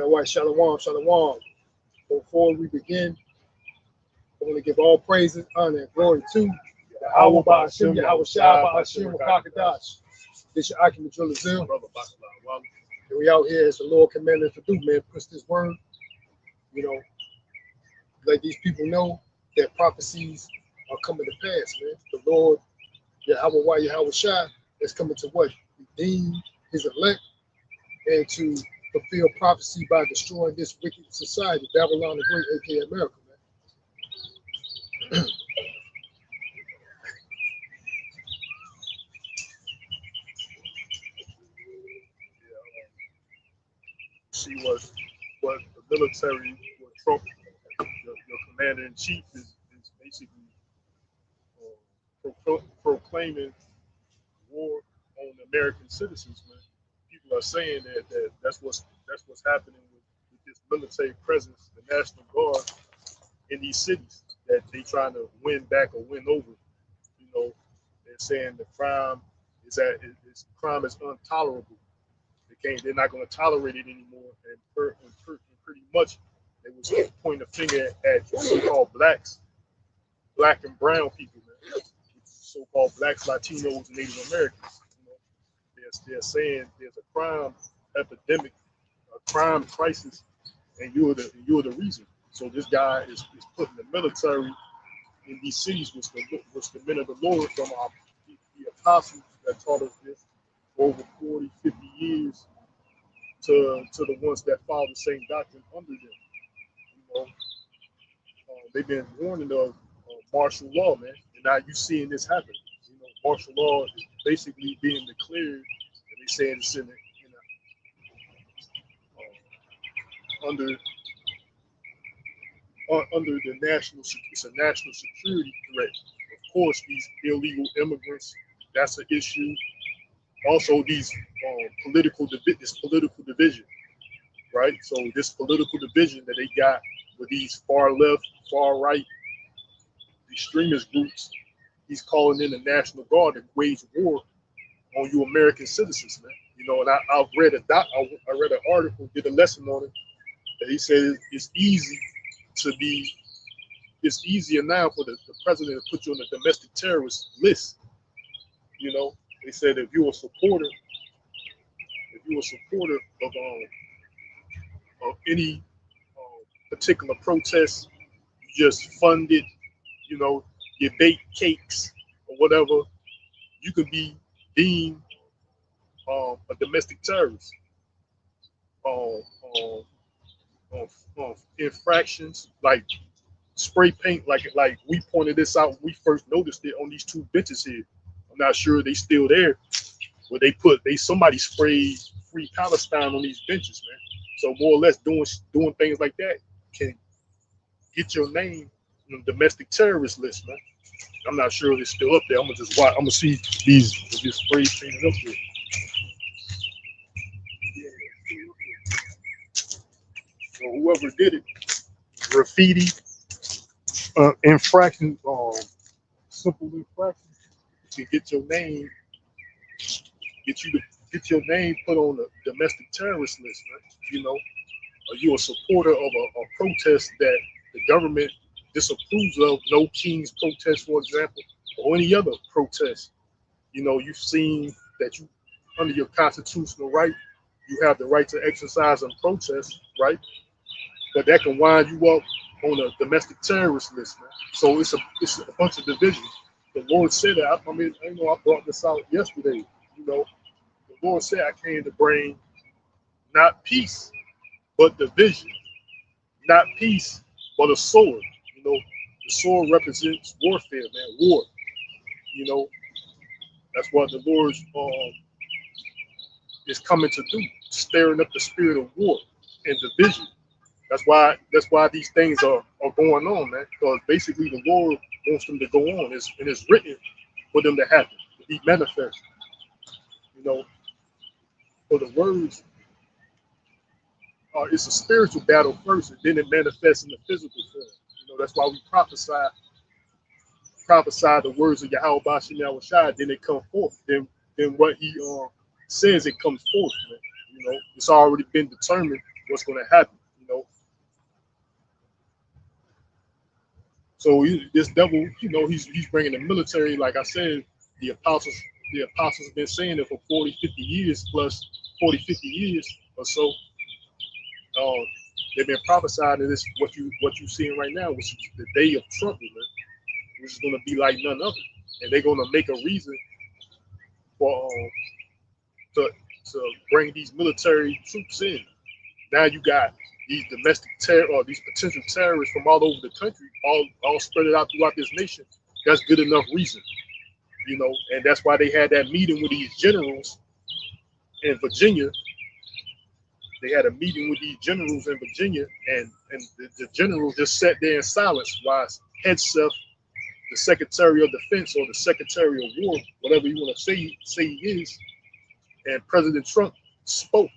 all right. Shalom, shalom. Before we begin, I want to give all praises, honor, and glory to Yahweh Ba'ashem, Yahweh Shai Ba'ashem, Wakakadash. This your Akim Zil. And we out here as the Lord commanded us to do, man. Push this word, you know, let these people know that prophecies are coming to pass, man. The Lord, Yahweh Shai, is coming to what? Redeem his elect and to fulfill prophecy by destroying this wicked society, Babylon the Great, aka America, man. See what the military, what Trump, your commander in chief, is basically proclaiming war on American citizens, man. People are saying that's what's happening with this military presence, the National Guard in these cities, that they trying to win back or win over. You know, they're saying the crime is intolerable. They're not going to tolerate it anymore, and pretty much they was pointing a finger at so-called black and brown people, man. So-called blacks, Latinos, and Native Americans. You know, they're saying there's a crime epidemic, a crime crisis, and you're the reason. So this guy is putting the military in these cities, which the men of the Lord from the apostles that taught us this for over 40, 50 years to the ones that follow the same doctrine under them. You know, they've been warning of martial law, man, and now you're seeing this happen. You know, martial law is basically being declared, and they saying it's under the it's a national security threat. Of course, these illegal immigrants, that's an issue. Also, these this political division, right? So this political division that they got with these far left, far right extremist groups, he's calling in the National Guard to wage war on you American citizens, man. You know, and I read an article, did a lesson on it, that he said it's easier now for the president to put you on the domestic terrorist list. You know, they said if you're a supporter of any particular protest, you just fund it, you know, you bake cakes or whatever, you could be deemed a domestic terrorist. Infractions like spray paint, like we pointed this out when we first noticed it on these two benches here. I'm not sure they still there, where somebody sprayed Free Palestine on these benches, man. So more or less doing things like that can get your name on the domestic terrorist list, man. I'm not sure if it's still up there. I'm gonna just watch. I'm gonna see these spray painted up there. So whoever did it, graffiti, infraction, simple infraction, to get your name put on the domestic terrorist list, man. You know, are you a supporter of a protest that the government disapproves of? No King's protest, for example, or any other protest. You know, you've seen that you, under your constitutional right, you have the right to exercise and protest, right? But that can wind you up on a domestic terrorist list, man. So it's a bunch of division. The Lord said that. I mean, I know I brought this out yesterday. You know, the Lord said I came to bring not peace, but division. Not peace, but a sword. You know, the sword represents warfare, man. War. You know, that's what the Lord is coming to do, stirring up the spirit of war and division. That's why these things are going on, man. Because basically the Lord wants them to go on. It's written for them to happen, to be manifest. You know, for the words, it's a spiritual battle first, and then it manifests in the physical form. You know, that's why we prophesy the words of Yahweh Bashim Yahweh Shai, then it come forth. Then what he says, it comes forth, man. You know, it's already been determined what's going to happen, you know. So this devil, you know, he's bringing the military. Like I said, the apostles have been saying it for 40, 50 years plus 40, 50 years or so. They've been prophesying that this what you seeing right now, which is the day of trouble, man, which is going to be like none other, and they're going to make a reason for to bring these military troops in. Now you got these domestic terror or these potential terrorists from all over the country, all spread it out throughout this nation. That's good enough reason, you know, and that's why they had that meeting with these generals in Virginia. They had a meeting with these generals in Virginia, and the generals just sat there in silence while Hegseth, the Secretary of Defense or the Secretary of War, whatever you want to say he is, and President Trump spoke.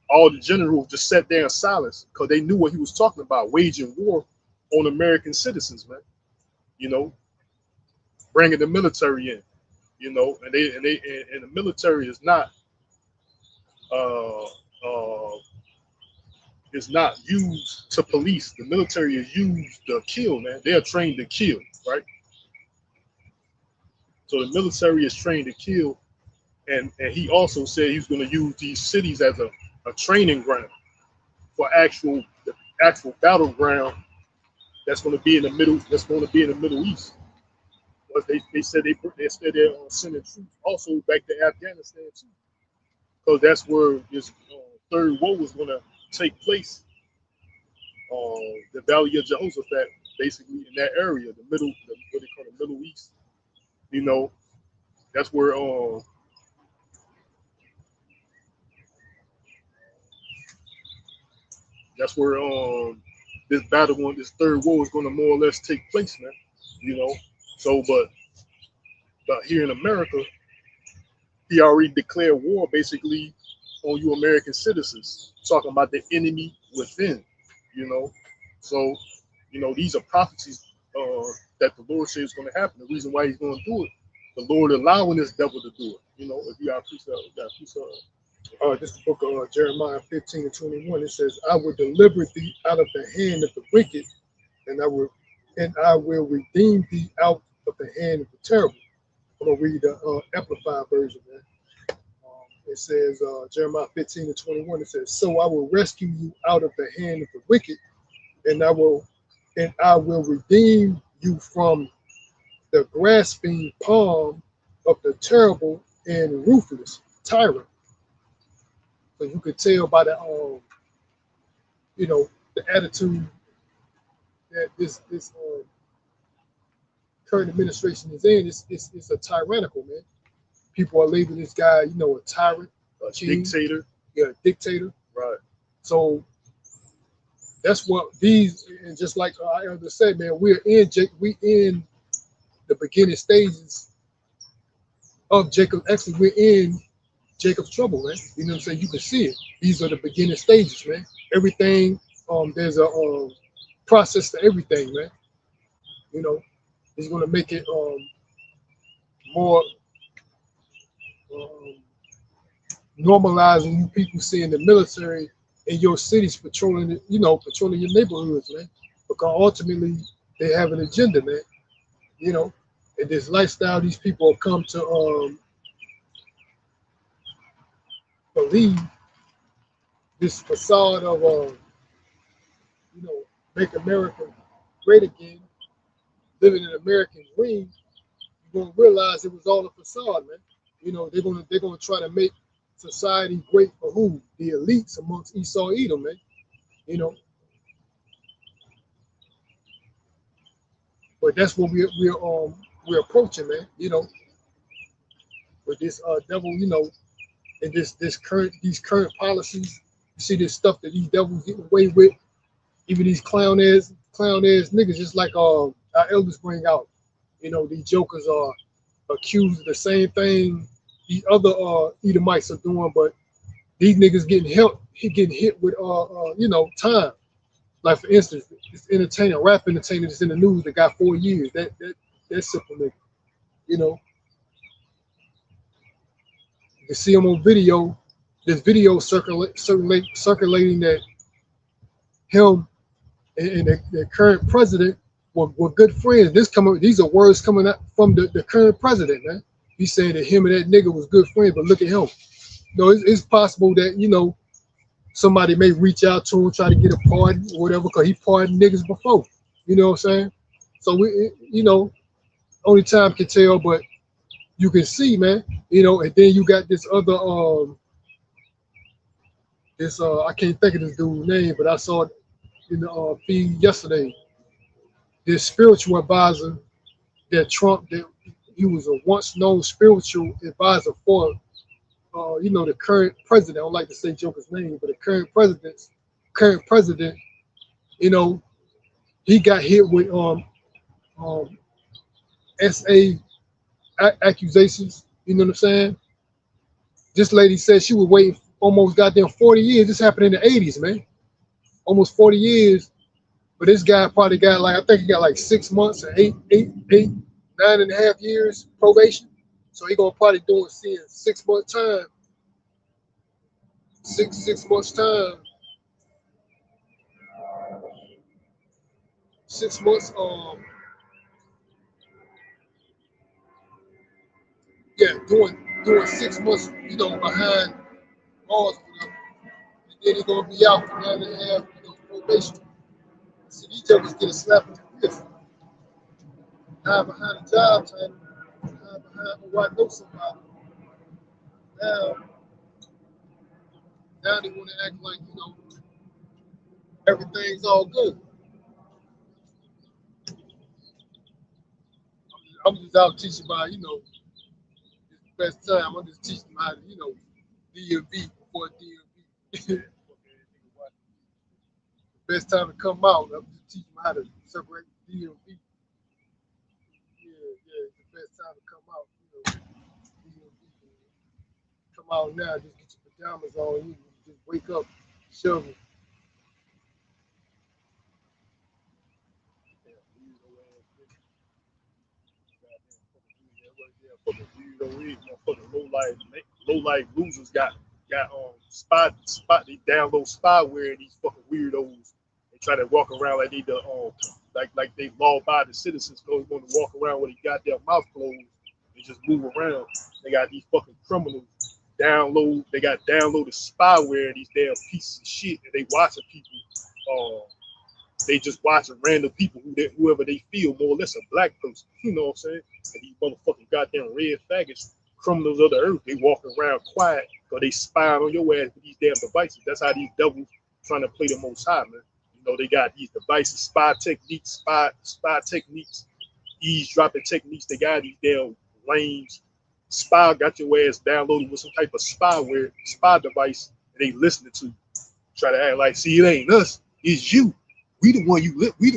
All the generals just sat there in silence because they knew what he was talking about, waging war on American citizens, man. You know, bringing the military in, you know, and the military is not used to police. The military is used to kill, man. They are trained to kill, right? So the military is trained to kill, and he also said he's going to use these cities as a training ground for the actual battleground that's going to be in the middle. That's going to be in the Middle East. But they said they're sending troops also back to Afghanistan too, because that's where this third war was going to take place. The Valley of Jehoshaphat, basically in that area, what they call the Middle East. You know, that's where this battle this third war is going to more or less take place, man. You know, so but here in America, he already declared war basically on you American citizens, talking about the enemy within. You know, so you know these are prophecies that the Lord says is going to happen. The reason why He's going to do it, the Lord allowing this devil to do it. You know, if you got a piece of this is the book of Jeremiah 15:21. It says, "I will deliver thee out of the hand of the wicked, and I will redeem thee out of the hand of the terrible." I'm gonna read the Amplified version, man. It says Jeremiah 15:21. It says, "So I will rescue you out of the hand of the wicked, and I will redeem you from the grasping palm of the terrible and ruthless tyrant." So you could tell by the you know, the attitude that this current administration is in. It's a tyrannical, man. People are labeling this guy, you know, a tyrant, a dictator. Yeah, a dictator. Right. So that's what these, and just like I just said, man, we in the beginning stages of Jacob. Actually, we're in Jacob's trouble, man. You know what I'm saying? You can see it. These are the beginning stages, man. Everything, there's a process to everything, man. You know, it's gonna make it more normalizing you people seeing the military in your cities patrolling your neighborhoods, man. Because ultimately they have an agenda, man. You know, and this lifestyle these people have come to believe, this facade of make America great again, living an American dream. You're gonna realize it was all a facade, man. You know, they're gonna try to make society great for who? The elites amongst Esau Edom, man. You know. But that's what we're approaching, man. You know, with this devil, you know, and these current policies. You see this stuff that these devils get away with, even these clown ass niggas, just like our elders bring out. You know, these jokers are accused of the same thing these other Edomites are doing, but these niggas getting hit with time. Like for instance, this rap entertainer that's in the news that got 4 years. That's simple nigga. You know, you can see him on video this video circulating that him and the current president were good friends. These are words coming out from the current president, man. He's saying that him and that nigga was good friends, but look at him. It's possible that, somebody may reach out to him, try to get a pardon or whatever, because he pardoned niggas before. You know what I'm saying? So only time can tell, but you can see, man, and then you got this other I can't think of this dude's name, but I saw it in the feed yesterday. This spiritual advisor that he was a once known spiritual advisor for the current president. I don't like to say Joker's name, but the current president, he got hit with SA accusations. You know what I'm saying? This lady said she was waiting almost goddamn 40 years. This happened in the 80s, man. Almost 40 years. But this guy probably got I think he got like 6 months or 9.5 years probation. So he gonna probably see in 6 months time. Six months time. 6 months. Doing 6 months. Behind bars. And then he's gonna be out for 9.5 probation. See, these jokers get a slap in the wrist. Hide behind a job title. Hide behind I know somebody. Now they want to act like, everything's all good. I'm just out teaching by, it's the best time. I'm just teaching them how to, DMV before DMV. The best time to come out. I'm just teaching them how to separate DMV. Yeah, it's the best time to come out. DMV. Come out now, just get your pajamas on. You just wake up, shovel. Low life losers got spot. They download spyware, and these fucking weirdos. They try to walk around like they like they law-abiding citizens. Go want to walk around with their goddamn mouth closed and just move around. They got these fucking criminals They got downloaded spyware, these damn pieces of shit, and they watching people. They just watching random people whoever they feel more or less a black person. You know what I'm saying? And these motherfucking goddamn red faggots, criminals of the earth, they walking around quiet because they spying on your ass with these damn devices. That's how these devils trying to play the Most High, man. They got these devices, spy techniques, eavesdropping techniques. They got these damn lames. Spy got your ass downloaded with some type of spy device, and they listening to you. Try to act like, see, it ain't us, it's you. We the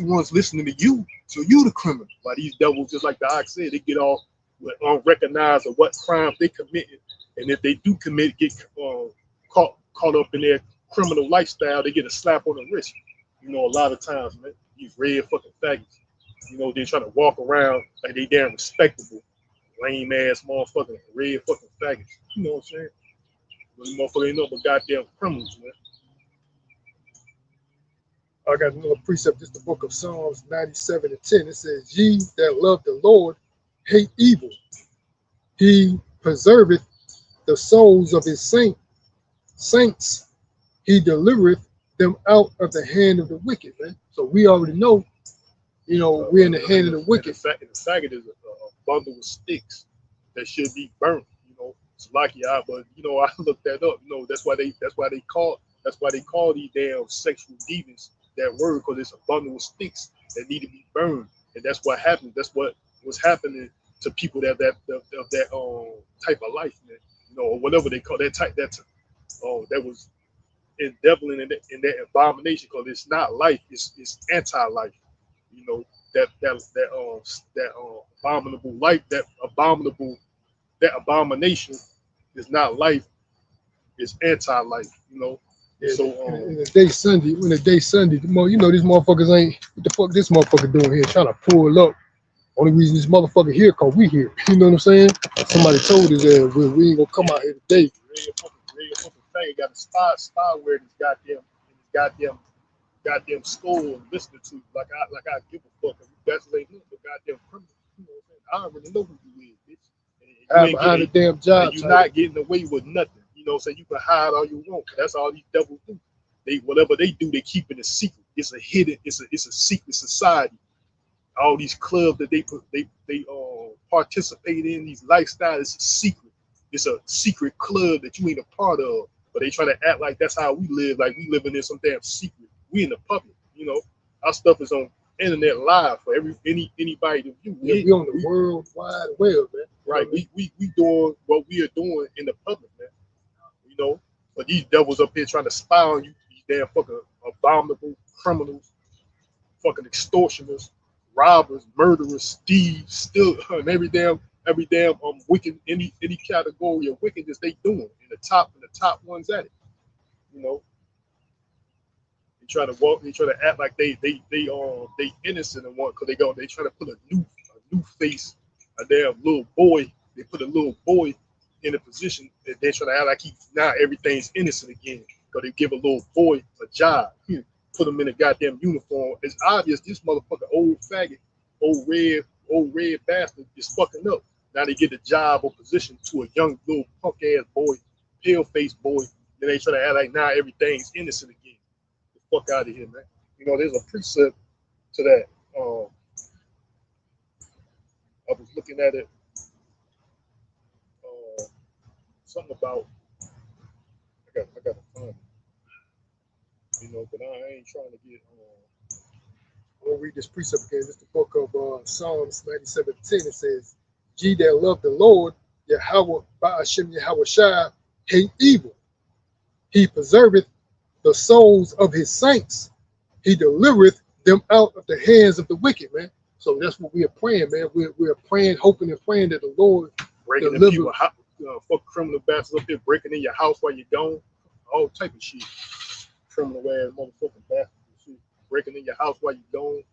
ones listening to you, so you the criminal. Like these devils, just like the Ox said, they get off with unrecognized of what crimes they committed, and if they do commit, get caught up in their criminal lifestyle, they get a slap on the wrist. A lot of times, man, these red fucking faggots, they trying to walk around like they damn respectable, lame ass motherfucking red fucking faggots. You know what I'm saying? These motherfuckers ain't nothing but goddamn criminals, man. I got another precept, just the book of Psalms 97:10. It says, ye that love the Lord hate evil. He preserveth the souls of his saints. He delivereth them out of the hand of the wicked, man. So we already know, we're in the hand of the wicked. The faggot is a bundle of sticks that should be burnt. It's lucky but I looked that up. That's why they call these damn sexual demons that word, because it's a bundle of sticks that need to be burned, and that's what happened. That's what was happening to people that type of life, man. Or whatever they call that type. That was endeavoring in that abomination, because it's not life. It's anti-life. That abominable life. That abomination is not life. It's anti-life. Yeah, so when the day Sunday, these motherfuckers ain't, what the fuck this motherfucker doing here, trying to pull up. Only reason this motherfucker here, cause we here. You know what I'm saying? Somebody told us that we ain't gonna come out here today. faggot got a spyware in his goddamn skull and listening to you like I give a fuck. If you gaslight me, the goddamn criminal. You know what I'm saying? I already know who you is, bitch. And you ain't behind the getting, damn job. you're not getting away with nothing. You know what I'm saying? You can hide all you want. That's all these devils do. They whatever they do, they keep it a secret. It's a hidden. It's a secret society. All these clubs that they participate in, these lifestyles, it's a secret. It's a secret club that you ain't a part of. But they try to act like that's how we live, like we living in some damn secret. We in the public, you know. Our stuff is on internet live for anybody to view. Yeah, we on the world wide web, man. Right. We doing what we are doing in the public, man. You know. But these devils up here trying to spy on you, these damn fucking abominable criminals, fucking extortioners, robbers, murderers, thieves, still every damn wicked any category of wickedness they doing in the top ones at it. You know. They try to act like they innocent and what, because they try to put a new face, a damn little boy. They put a little boy in a position that they try to act like now everything's innocent again. Because they give a little boy a job. Put him in a goddamn uniform. It's obvious this motherfucker old faggot, old red bastard is fucking up. Now they get a job or position to a young little punk ass boy, pale faced boy. Then they try to act like now everything's innocent again. Fuck out of here, man. You know, there's a precept to that. I was looking at it. Something about I got to find it. You know, but I ain't trying to get. We'll read this precept again. This is the book of Psalms 97:10. It says, "Ye that love the Lord, Yahweh Ba'ashem Yahweh Shai, hate evil. He preserveth the souls of his saints. He delivereth them out of the hands of the wicked," man. So that's what we are praying, man. We're praying, hoping and praying that the Lord breaking in people, fuck criminal bastards up there, breaking in your house while you're gone, all type of shit. Criminal ass motherfucking bastards and shit, breaking in your house while you're gone.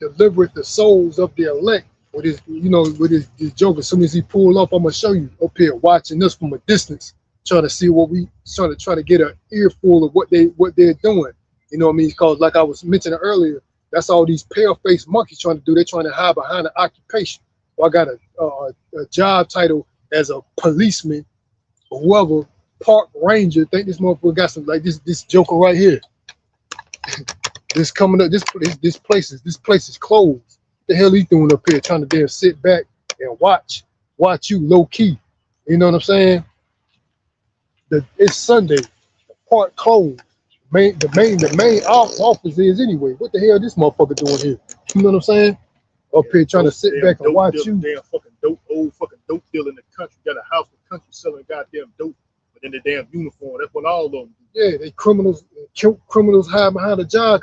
Delivereth the souls of the elect. With his, with his joke. As soon as he pull up, I'm gonna show you up here watching this from a distance, trying to see what we try to get an earful of what they're doing. You know what I mean? Because like I was mentioning earlier, that's all these pale-faced monkeys trying to do. They're trying to hide behind an occupation. Well, I got a job title as a policeman or whoever, park ranger. Think this motherfucker got some like this joker right here. This coming up. This place is closed. What the hell he doing up here? Trying to damn sit back and watch you low key. You know what I'm saying? It's Sunday. The park closed. The main office is anyway. What the hell this motherfucker doing here? You know what I'm saying? Up here trying to sit back and watch you. Damn fucking old fucking dope dealer in the country. Got a house in the country selling goddamn dope, but in the damn uniform. That's what all of them do. Yeah, they criminals hide behind a job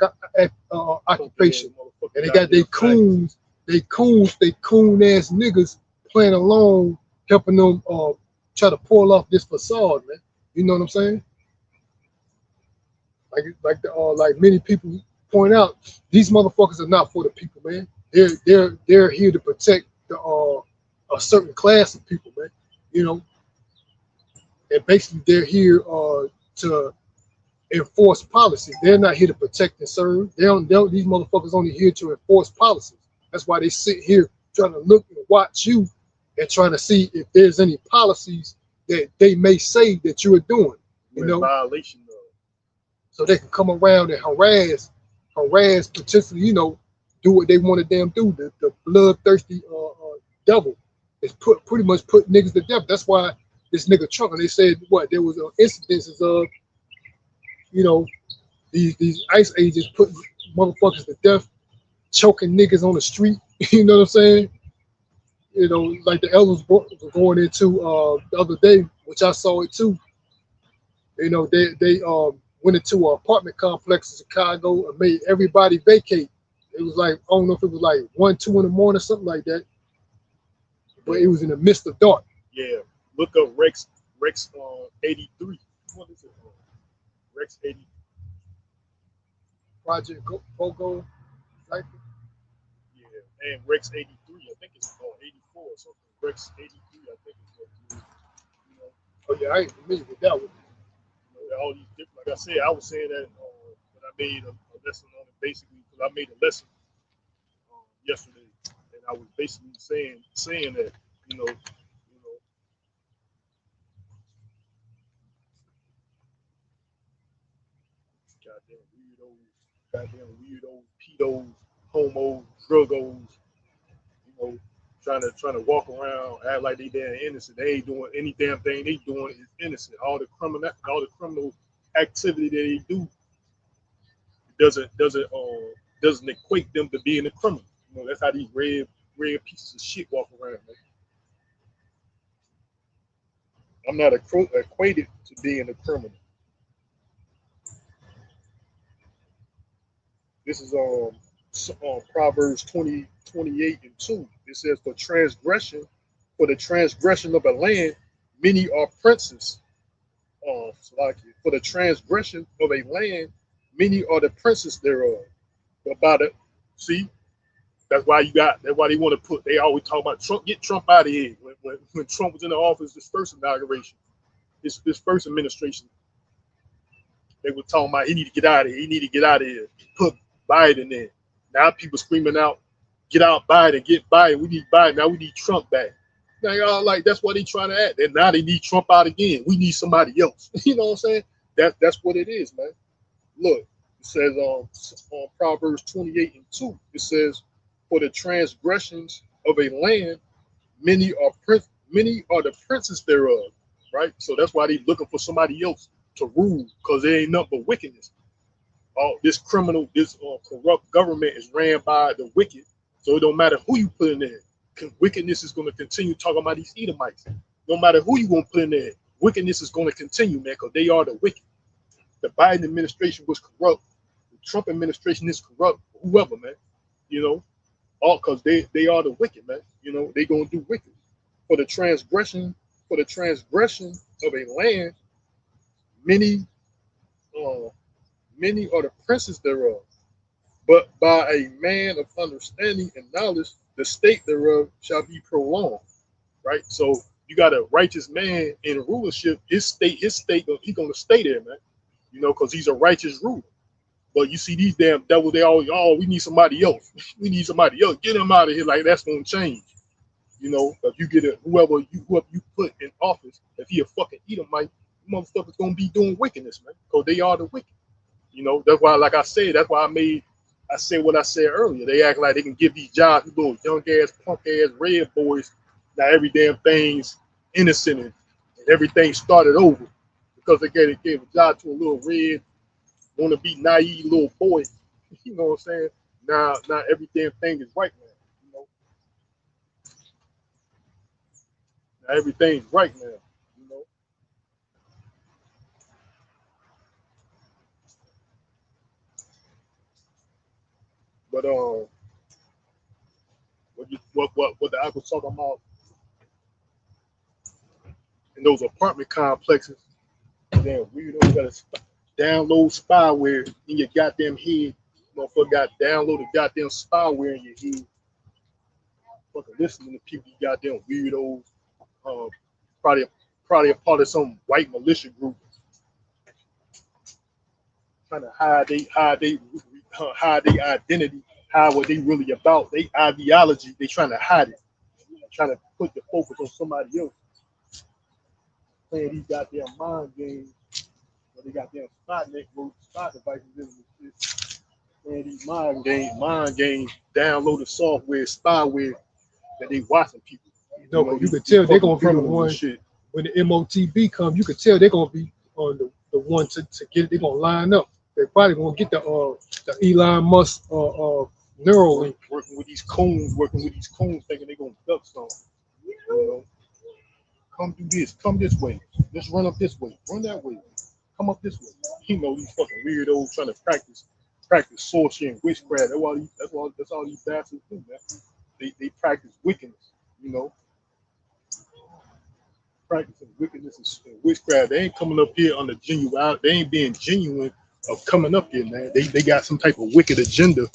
occupation, and they got they coon ass niggas playing along, helping them try to pull off this facade, man. You know what I'm saying? Like many people point out, these motherfuckers are not for the people, man. They're here to protect a certain class of people, man. You know, and basically they're here to enforce policy. They're not here to protect and serve. These motherfuckers only here to enforce policies. That's why they sit here trying to look and watch you and trying to see if there's any policies that they may say that you are doing. You know, violation of. So they can come around and harass, potentially, do what they want to damn do. The bloodthirsty devil is pretty much put niggas to death. That's why this nigga Trump, and they said there was incidences of, these ICE agents putting motherfuckers to death, choking niggas on the street. You know what I'm saying? Like the elders were going into the other day, which I saw it too. They went into an apartment complex in Chicago and made everybody vacate. It was like, I don't know if it was like 1, 2 in the morning, something like that. But it was in the midst of dark. Yeah, look up Rex 83. What is it? Rex 80. Project Pogo. Like, yeah, and Rex 83. I think it's called 84 or something. Rex 83. I think it's what it is. Oh yeah, I ain't familiar with that one. You know, all these different, like I said, I was saying that when I made a lesson on it, basically, because I made a lesson yesterday, and I was basically saying that, goddamn weirdos, pedos, homos, druggos, you know, trying to walk around, act like they damn innocent. They ain't doing any damn thing they doing is innocent. All the criminal activity that they do doesn't equate them to being a criminal. You know, that's how these red pieces of shit walk around, man. I'm not equated to being a criminal. This is Proverbs 20:28-2. It says, for the transgression of a land, many are princes. For the transgression of a land, many are the princes thereof. But by the see, that's why they want to they always talk about Trump, get Trump out of here. When Trump was in the office, this first inauguration, this first administration, they were talking about he need to get out of here. He need to get out of here. Put Biden in. Now people screaming out, get out Biden, get Biden. We need Biden. Now we need Trump back. Now y'all like that's what they trying to act. And now they need Trump out again. We need somebody else. You know what I'm saying? That's what it is, man. Look, it says on Proverbs 28:2, it says, for the transgressions of a land, many are the princes thereof. Right? So that's why they looking for somebody else to rule, because there ain't nothing but wickedness. This corrupt government is ran by the wicked, so it don't matter who you put in there. Wickedness is going to continue talking about these Edomites. No matter who you going to put in there, wickedness is going to continue, man, because they are the wicked. The Biden administration was corrupt. The Trump administration is corrupt. Whoever, man, you know, all because they are the wicked, man. You know, they going to do wicked. For the transgression of a land, many are the princes thereof, but by a man of understanding and knowledge, the state thereof shall be prolonged. Right? So you got a righteous man in rulership, his state, he gonna stay there, man. You know, because he's a righteous ruler. But you see these damn devils, they all, we need somebody else. We need somebody else. Get him out of here. Like that's gonna change. You know, if you get whoever you put in office, if he a fucking Edomite, motherfuckers gonna be doing wickedness, man. Because they are the wicked. You know, that's why, like I said, that's why I said what I said earlier. They act like they can give these jobs to little young ass, punk ass red boys. Now every damn thing's innocent and everything started over because they gave a job to a little red, want to be naive little boy. You know what I'm saying? Now every damn thing is right now. You know, now everything's right now. You know. But what the I was talking about in those apartment complexes, damn weirdo, you gotta download spyware in your goddamn head. Motherfucker got downloaded goddamn spyware in your head. Fucking listening to people, you goddamn weirdos. Probably a part of some white militia group trying to hide their identity, hide what they really about, they ideology. They trying to hide it, trying to put the focus on somebody else. Playing these goddamn mind games, where they got damn spot devices in this shit. Playing these mind games, downloaded software, spyware that they watching people. You know, you can tell they're gonna be the one shit. When the MOTB come, you can tell they're gonna be on the one to get it. They're gonna line up. They're probably gonna get the Elon Musk Neuralink. Working with these coons, thinking they're gonna duck something. You know, come do this, come this way, let's run up this way, run that way, come up this way. You know, these fucking weirdos trying to practice sorcery and witchcraft. That's all these bastards do, man. They practice wickedness, you know. Practicing wickedness and witchcraft. They ain't coming up here on the genuine. They ain't being genuine of coming up here, man. They got some type of wicked agenda.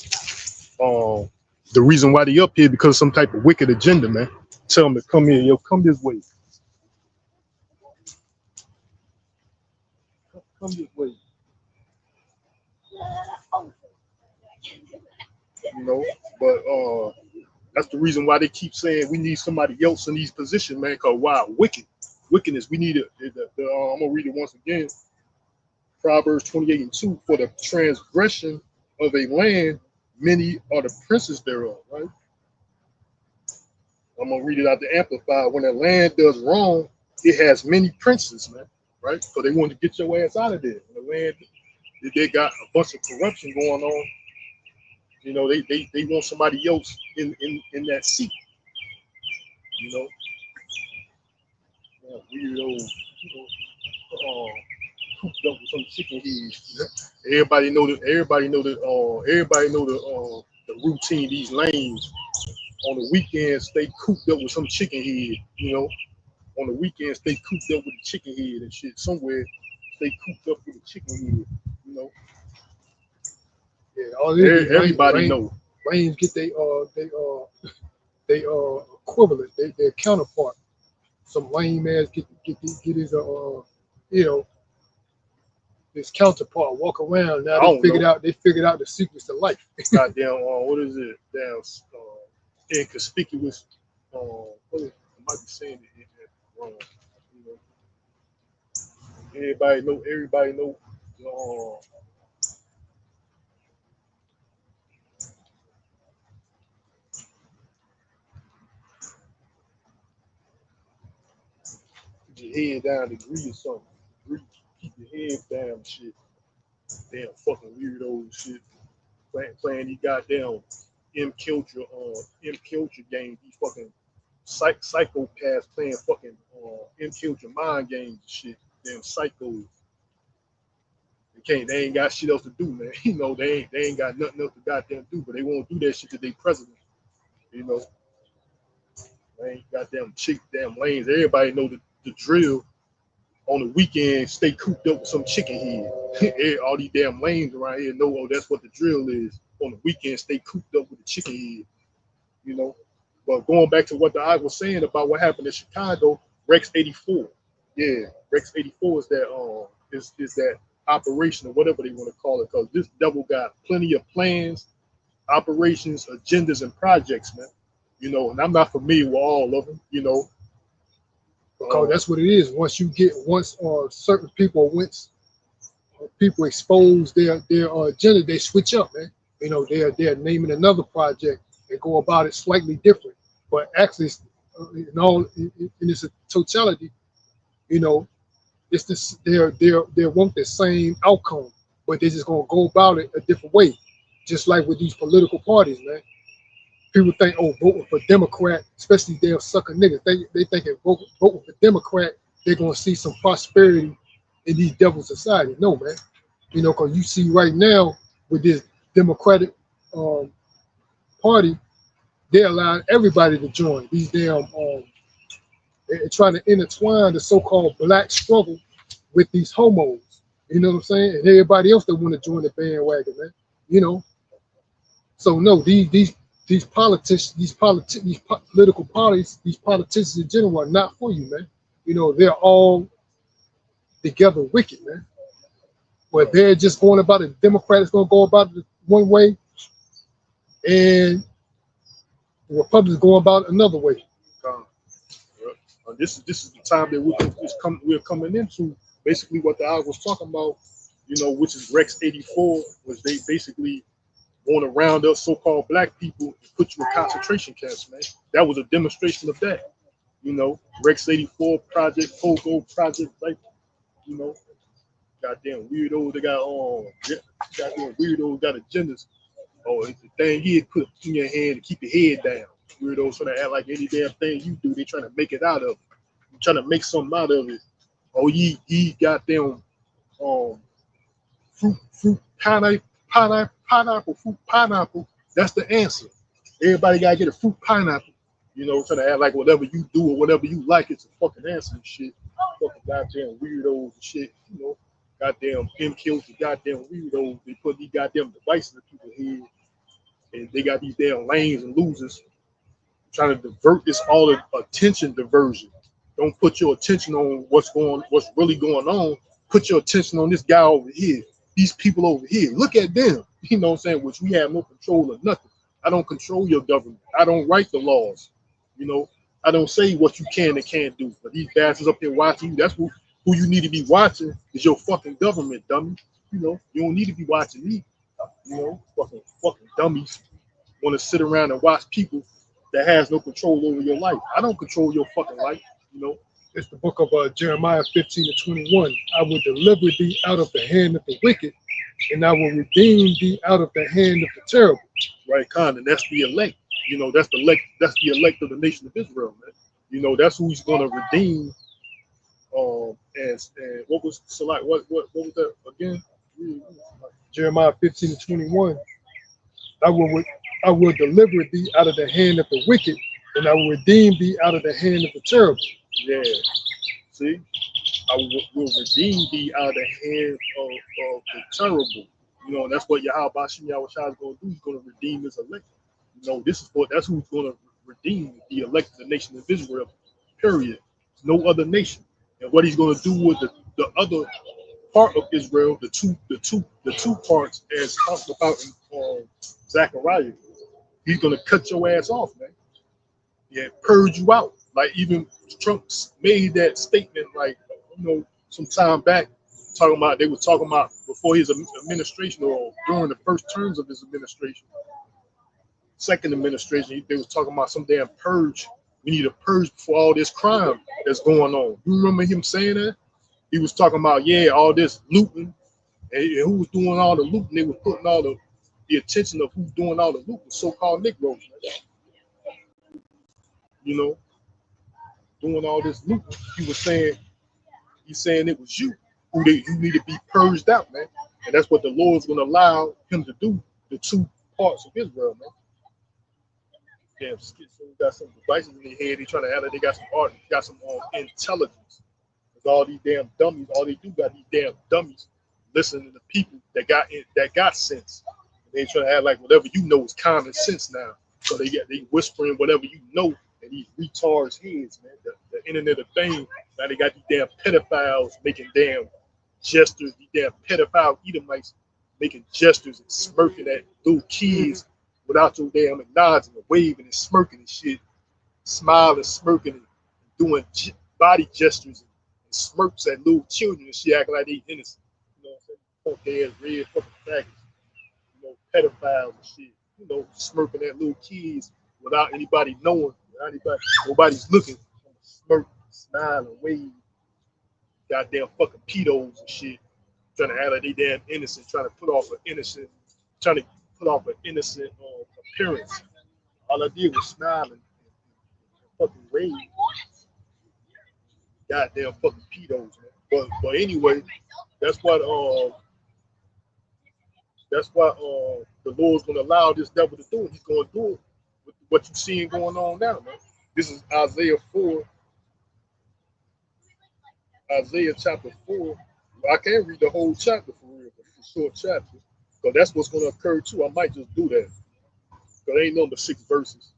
The reason why they up here because of some type of wicked agenda, man. Tell them to come here, yo, come this way. Come this way. You know, but that's the reason why they keep saying we need somebody else in these positions, man. Cause wow, wickedness. We need it. I'm gonna read it once again. Proverbs 28:2. For the transgression of a land, many are the princes thereof. Right. I'm gonna read it out the Amplified. When a land does wrong, it has many princes, man. Right. So they want to get your ass out of there. When the land, they got a bunch of corruption going on. You know, they want somebody else in that seat. You know, weirdo, cooped up with some chicken heads. Everybody know that. Everybody know the routine. These lanes on the weekends stay cooped up with some chicken head. You know, on the weekends stay cooped up with the chicken head and shit. Somewhere stay cooped up with the chicken head. You know, Yeah, all this everybody know. Lanes get they equivalent, their counterpart. Some lame ass get his you know, his counterpart walk around. Now they figured out the secrets to life. Goddamn, what is it? Damn, inconspicuous. What is, I might be saying it wrong. You know, everybody know. Put your head down, degree or something. Degree, keep your head down, shit. Damn, fucking weirdo shit. Playing these goddamn M-Culture games. These fucking psychopaths playing fucking M-Culture mind games and shit. Damn psychos. They ain't got shit else to do, man. You know, they ain't got nothing else to goddamn do, but they won't do that shit to their president. You know, they ain't goddamn damn lanes. Everybody know the drill. On the weekend, stay cooped up with some chicken head. All these damn lanes around here know, that's what the drill is. On the weekend, stay cooped up with the chicken head. You know, but going back to what I was saying about what happened in Chicago, Rex 84. Yeah, Rex 84 is that is that operation or whatever they want to call it, because this devil got plenty of plans, operations, agendas, and projects, man. You know, and I'm not familiar with all of them, you know. Because that's what it is. Once certain people expose their agenda, they switch up, man. You know, they're naming another project and go about it slightly different. But actually, in its totality, you know, it's this they want the same outcome, but they're just gonna go about it a different way. Just like with these political parties, man. People think, oh, voting for Democrat, especially they're sucker niggas. They think if voting for Democrat, they're gonna see some prosperity in these devil societies. No, man. You know, because you see right now with this Democratic party, they're allowing everybody to join. These damn they're trying to intertwine the so-called black struggle with these homos. You know what I'm saying? And everybody else that want to join the bandwagon, man. You know. So no, these political parties, these politicians in general are not for you, man. You know, they're all together wicked, man. But they're just going about it. Democrats gonna go about it one way, and the Republicans going about it another way. This is the time that we're coming into. Basically, what the I was talking about, you know, which is Rex 84, was they basically want to round up so-called black people and put you in concentration camps, man. That was a demonstration of that. You know, Rex 84 Project, Pogo Project, like, you know, goddamn weirdos. They got goddamn weirdos got agendas. Oh, the thing is, put it in your hand to keep your head down. Weirdos trying to act like any damn thing you do, they trying to make it out of it. You're trying to make something out of it. Oh, ye goddamn fruit pineapple. That's the answer. Everybody gotta get a fruit pineapple. You know, trying to act like whatever you do or whatever you like, it's a fucking answer and shit. Fucking goddamn weirdos and shit. You know, goddamn M-Culture, goddamn weirdos. They put these goddamn devices in people's head, and they got these damn lanes and losers trying to divert this attention diversion. Don't put your attention on what's really going on. put your attention on this guy over here, these people over here. Look at them. You know what I'm saying? Which we have no control of nothing. I don't control your government. I don't write the laws. You know, I don't say what you can and can't do. But these bastards up there watching you, that's who you need to be watching is your fucking government, dummy. You know, you don't need to be watching me. You know, fucking dummies want to sit around and watch people that has no control over your life. I don't control your fucking life. You know, It's the book of Jeremiah 15:21. I will deliver thee out of the hand of the wicked, and I will redeem thee out of the hand of the terrible. right? Kind of. That's the elect. You know, that's the elect. That's the elect of the nation of Israel, man. You know, that's who he's going to redeem. And what was select? What was that again? Jeremiah 15:21. I will deliver thee out of the hand of the wicked, and I will redeem thee out of the hand of the terrible. Yeah. See, I will redeem thee out of the hand of the terrible. You know, and that's what Yahweh Bashim Yahushua is going to do. He's going to redeem his elect. You know, that's who's going to redeem the elect of the nation of Israel. Period. No other nation. And what he's going to do with the other part of Israel, the two parts, as talked about in Zechariah, he's going to cut your ass off, man. Yeah, purge you out. Like even Trump made that statement, like, you know, some time back, they were talking about before his administration or during the first terms of his administration, second administration, they was talking about some damn purge. We need a purge before all this crime that's going on. You remember him saying that? He was talking about, yeah, all this looting, and who was doing all the looting? They were putting all the attention of who's doing all the looting, so-called Negroes. You know, doing all this looting. He's saying it was you who need to be purged out, man. And that's what the Lord's going to allow him to do, the two parts of Israel, man. Damn, schizo got some devices in their head. They trying to add it. They got some art. They got some intelligence. Because all these damn dummies, all they do got these damn dummies listening to people that got sense. They trying to act like whatever you know is common sense now. So they whispering whatever you know in these retards' heads, man. The Internet of Things. Now they got these damn pedophiles making damn gestures. These damn pedophile Edomites making gestures and smirking at little kids without your damn acknowledging and waving and smirking and shit, smiling, smirking, and doing body gestures and smirks at little children and shit, acting like they innocent. You know what I'm saying? Punk ass, red fucking faggots. You know, pedophiles and shit. You know, smirking at little kids without anybody knowing, nobody's looking. Smirk, smile, and wave. Goddamn fucking pedos and shit. Trying to act like they damn innocent, trying to put off an innocent appearance. All I did was smile and fucking wave. Goddamn fucking pedos, man. But anyway, that's what the Lord's gonna allow this devil to do. He's gonna do it with what you're seeing going on now, man. This is Isaiah 4. Isaiah chapter 4. I can't read the whole chapter for real, but it's a short chapter. So that's what's going to occur too. I might just do that. Because there ain't number 6 verses.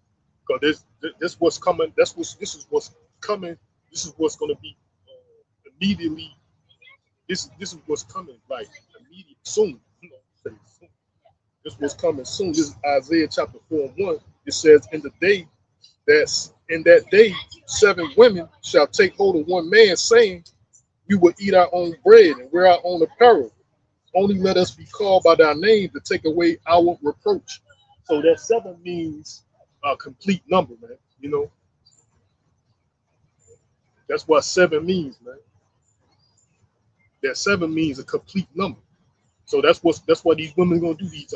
Because this what's coming. This is what's coming. This is what's going to be immediately. This is what's coming, like immediate soon. You know, say soon. This was coming soon. This is Isaiah chapter 4:1. It says, in that day, 7 women shall take hold of one man, saying, we will eat our own bread and wear our own apparel. Only let us be called by thy name to take away our reproach. So that 7 means a complete number, man. You know, that's what 7 means, man. That 7 means a complete number. So that's what these women are gonna do. These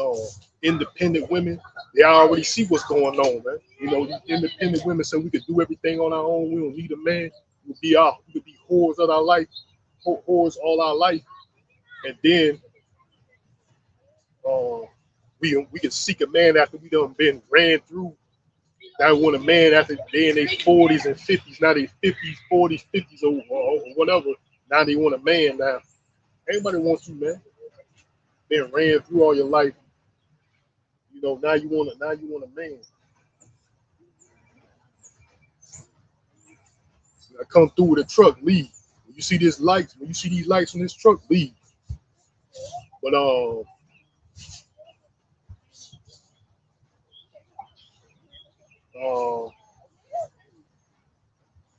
independent women, they already see what's going on, man. You know, these independent women say we could do everything on our own. We don't need a man. We could be whores of our life, whores all our life, and then we can seek a man after we done been ran through. Now we want a man after they in their 40s and 50s. Now they 50s, 40s, 50s, or whatever. Now they want a man. Now everybody wants you, man. Been ran through all your life. You know, now you want a man. I come through with a truck, leave. you see these lights, when you see these lights on this truck, leave. But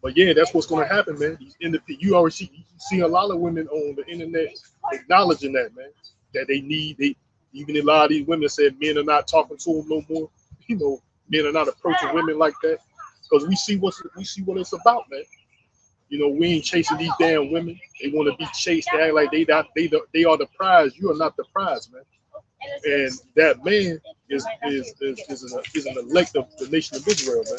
but yeah, that's what's gonna happen, man. You already see a lot of women on the internet acknowledging that, man, that they even a lot of these women said men are not talking to them no more. You know, men are not approaching women like that because we see what it's about, man. You know, we ain't chasing these damn women. They want to be chased. They act like they are the prize. You are not the prize, man. And that man is an elect of the nation of Israel, man.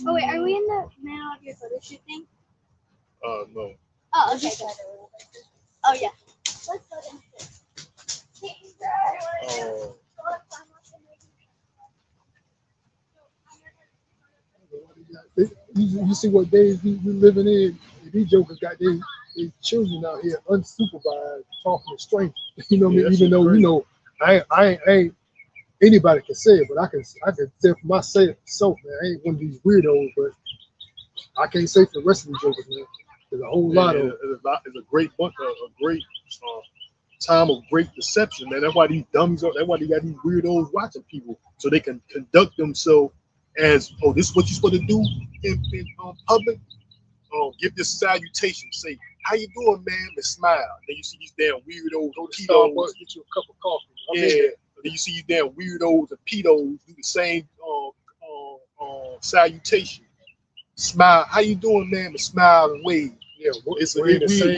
Oh wait, are we in the middle of your photo shoot thing? No. Oh, okay. Oh yeah. Let's go then. You see what days we living in. These jokers got their children out here unsupervised talking to strangers. You know what I mean? Even though crazy. You know, I ain't anybody can say it, but I can tell for myself, man, I ain't one of these weirdos, but I can't say for the rest of these jokers, man. There's a whole lot of it's a great bunch, a great time of great deception, man. That's why these dummies are. That's why they got these weirdos watching people, so they can conduct themselves as, oh, this is what you're supposed to do in public. Oh, give this salutation. Say, how you doing, man? And smile. Then you see these damn weirdos. Go to Starbucks, get you a cup of coffee. Yeah. Then you see these damn weirdos and pedos do the same salutation. Smile. How you doing, man? And smile and wave. Yeah, we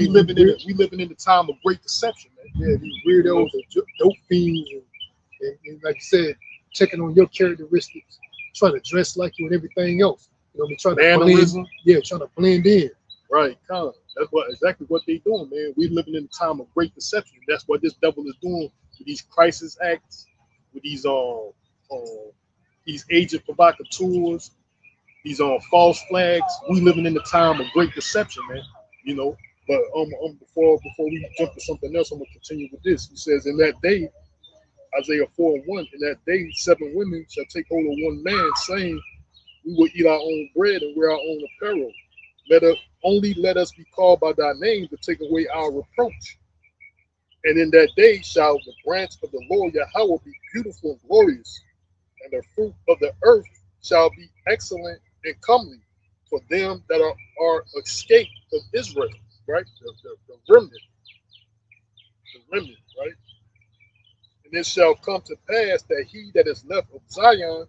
living in the time of great deception, man. Yeah, these weirdos are dope fiends and like you said, checking on your characteristics, trying to dress like you and everything else. You know, trying to blend in. Right, kind of. That's exactly what they doing, man. We living in a time of great deception. That's what this devil is doing with these crisis acts, with these agent provocateurs, these false flags. We living in the time of great deception, man. You know. But before we jump to something else, I'm gonna continue with this. He says, in that day, Isaiah 4:1, in that day, 7 women shall take hold of one man, saying, we will eat our own bread and wear our own apparel. Let us be called by thy name to take away our reproach. And in that day shall the branch of the Lord Yahweh be beautiful and glorious, and the fruit of the earth shall be excellent and comely for them that are escaped of Israel, right? The remnant, right? And it shall come to pass that he that is left of Zion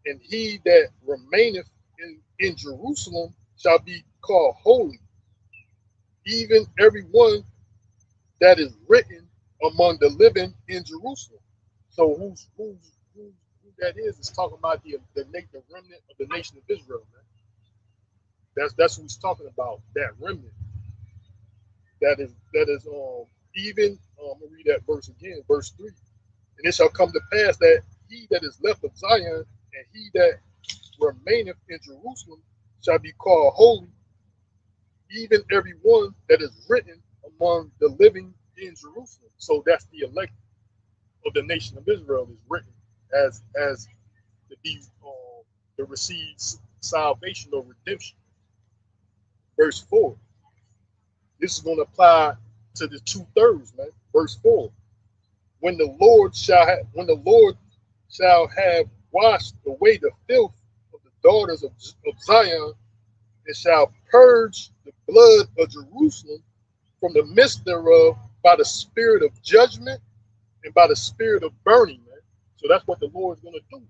and he that remaineth in Jerusalem shall be called holy, even every one that is written among the living in Jerusalem. So who that is talking about the remnant of the nation of Israel, man. That's who he's talking about, that remnant. That is even I'm gonna read that verse again, verse 3. And it shall come to pass that he that is left of Zion and he that remaineth in Jerusalem shall be called holy, even every one that is written among the living in Jerusalem. So that's the elect of the nation of Israel is written as to receive salvation or redemption. Verse 4. This is going to apply to the 2/3, man. Verse 4. When the Lord shall have washed away the filth of the daughters of Zion, and shall purge the blood of Jerusalem from the midst thereof by the spirit of judgment and by the spirit of burning, man. So that's what the Lord is going to do.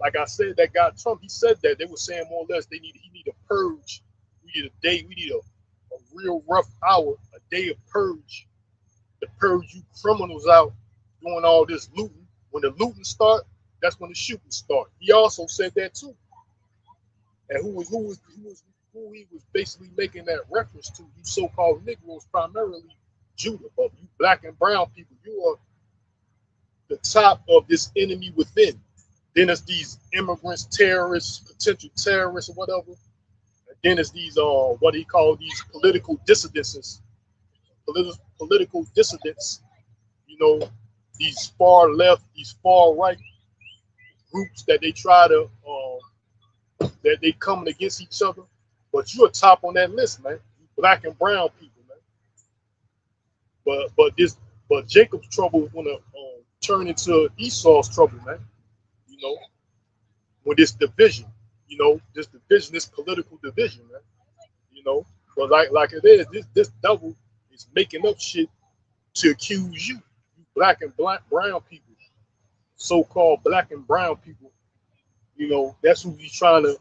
Like I said, that guy Trump, he said that. They were saying more or less he need a purge. We need a day. We need a real rough hour, a day of purge, to purge you criminals out doing all this looting. When the looting start, that's when the shooting start. He also said that too. And who he was basically making that reference to, you so-called Negroes, primarily Judah, but you black and brown people, you are the top of this enemy within. Then it's these immigrants, terrorists, potential terrorists, or whatever. And then it's these what he called these political dissidents, political dissidents. You know, these far left, these far right groups that they try to that they coming against each other, but you're top on that list, man. Black and brown people, man. But Jacob's trouble is gonna turn into Esau's trouble, man. You know, with this division, this division, this political division, man. You know, but like it is, this devil is making up shit to accuse you black and brown people, so-called black and brown people. That's who he's trying to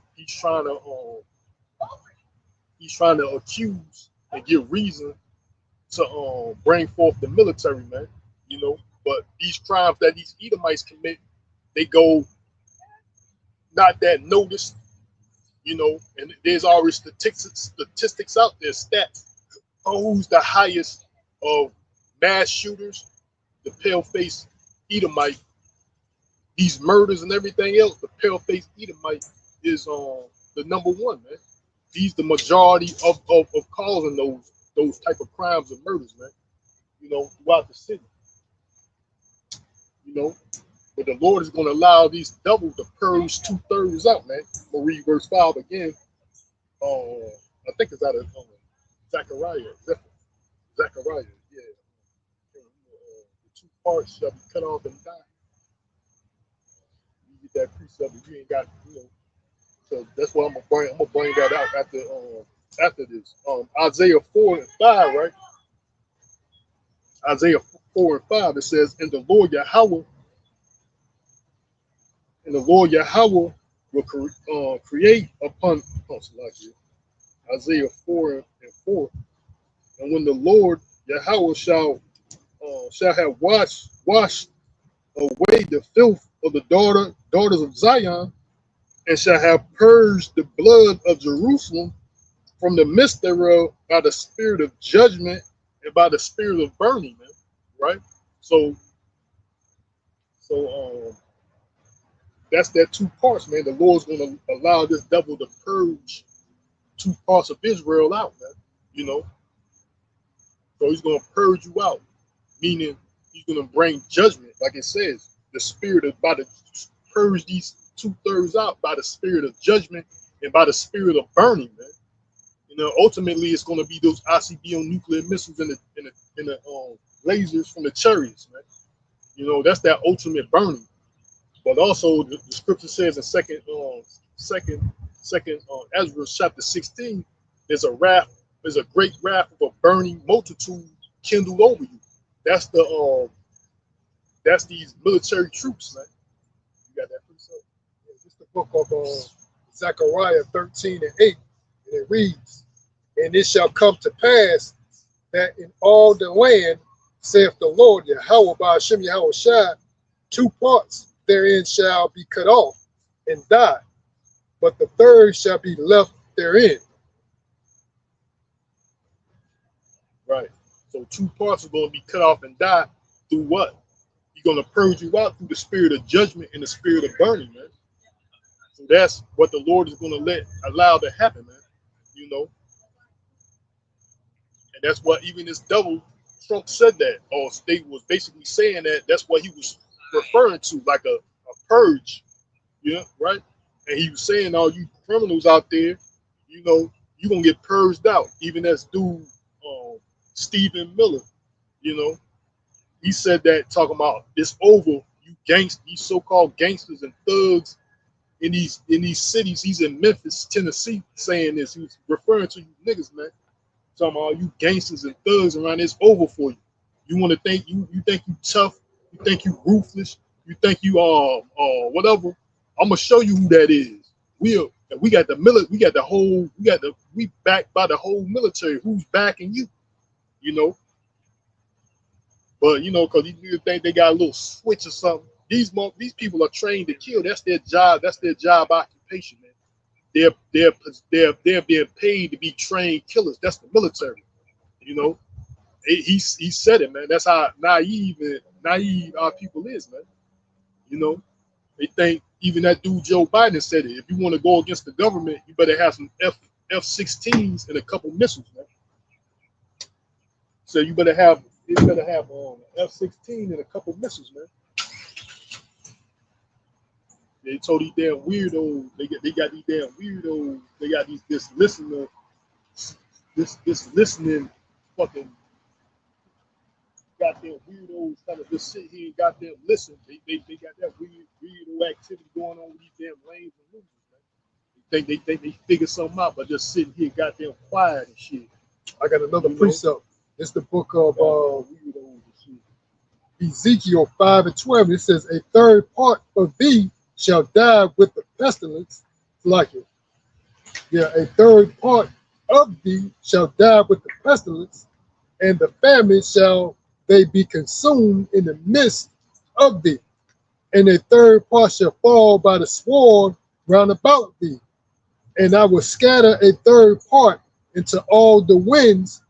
accuse and give reason to bring forth the military, man. But these crimes that these Edomites commit, they go not that noticed, and there's already statistics out there, stats on who's the highest of mass shooters, the pale-faced Edomite. These murders and everything else, the pale-faced Edomite is the number one, man. He's the majority of causing those type of crimes and murders, man. Throughout the city. But the Lord is going to allow these devils to purge 2/3 out, man. I'm gonna read verse 5 again. I think it's out of Zechariah. Zechariah, yeah. The 2 parts shall be cut off and die. You get that precept, but you ain't got, So that's what I'm gonna bring that out after this. Isaiah 4 and 5, right? Isaiah 4 and 5, it says, and the Lord Yahweh will create upon Isaiah 4 and 4. And when the Lord Yahweh shall have washed away the filth of the daughters of Zion, and shall have purged the blood of Jerusalem from the midst thereof by the spirit of judgment and by the spirit of burning, man. Right? So that's that 2 parts, man. The Lord's going to allow this devil to purge 2 parts of Israel out, man. So he's going to purge you out, meaning he's going to bring judgment, like it says. The spirit is about to purge these 2/3 out by the spirit of judgment and by the spirit of burning, man. Ultimately, it's going to be those ICBM nuclear missiles and the lasers from the chariots, man. That's that ultimate burning. But also, the scripture says in second Ezra chapter 16, there's a great wrath of a burning multitude kindled over you. That's these military troops, man. You got that precept? Yeah, it's the book of Zechariah 13 and 8, and it reads, and it shall come to pass that in all the land, saith the Lord, Yahweh Ba'ashem Yahweh Shai, 2 parts therein shall be cut off and die, but the 3rd shall be left therein. Right. So 2 parts are going to be cut off and die through what? He's going to purge you out through the spirit of judgment and the spirit of burning, man. So that's what the Lord is going to allow to happen, man. And that's what even this devil, Trump said that, or state was basically saying that that's what he was referring to, like a purge, right? And he was saying, all you criminals out there, you're going to get purged out. Even as dude, Stephen Miller, he said that, talking about it's over. These so-called gangsters and thugs in these cities. He's in Memphis, Tennessee, saying this. He was referring to you niggas, man. Talking about all you gangsters and thugs around. It's over for you. You want to think you think you tough. You think you ruthless. You think you whatever. I'm gonna show you who that is. We got the we backed by the whole military. Who's backing you? But because you think they got a little switch or something. These people are trained to kill. That's their job. That's their job occupation, man. They're being paid to be trained killers. That's the military. He said it, man. That's how naive our people is, man. They think even that dude Joe Biden said it. If you want to go against the government, you better have some F-16s and a couple missiles, man. So you better have F-16 and a couple missiles, man. They told these damn weirdos. They got these damn weirdos. They got this listening fucking goddamn weirdos kind of just sit here and goddamn listen. They got that weirdo activity going on with these damn lames and losers, man. They think they figure something out, but just sitting here goddamn quiet and shit. I got another precept. It's the book of Ezekiel 5:12. It says, a third part of thee shall die with the pestilence. Like it. Yeah, a third part of thee shall die with the pestilence, and the famine shall they be consumed in the midst of thee. And a third part shall fall by the sword round about thee. And I will scatter a third part into all the winds.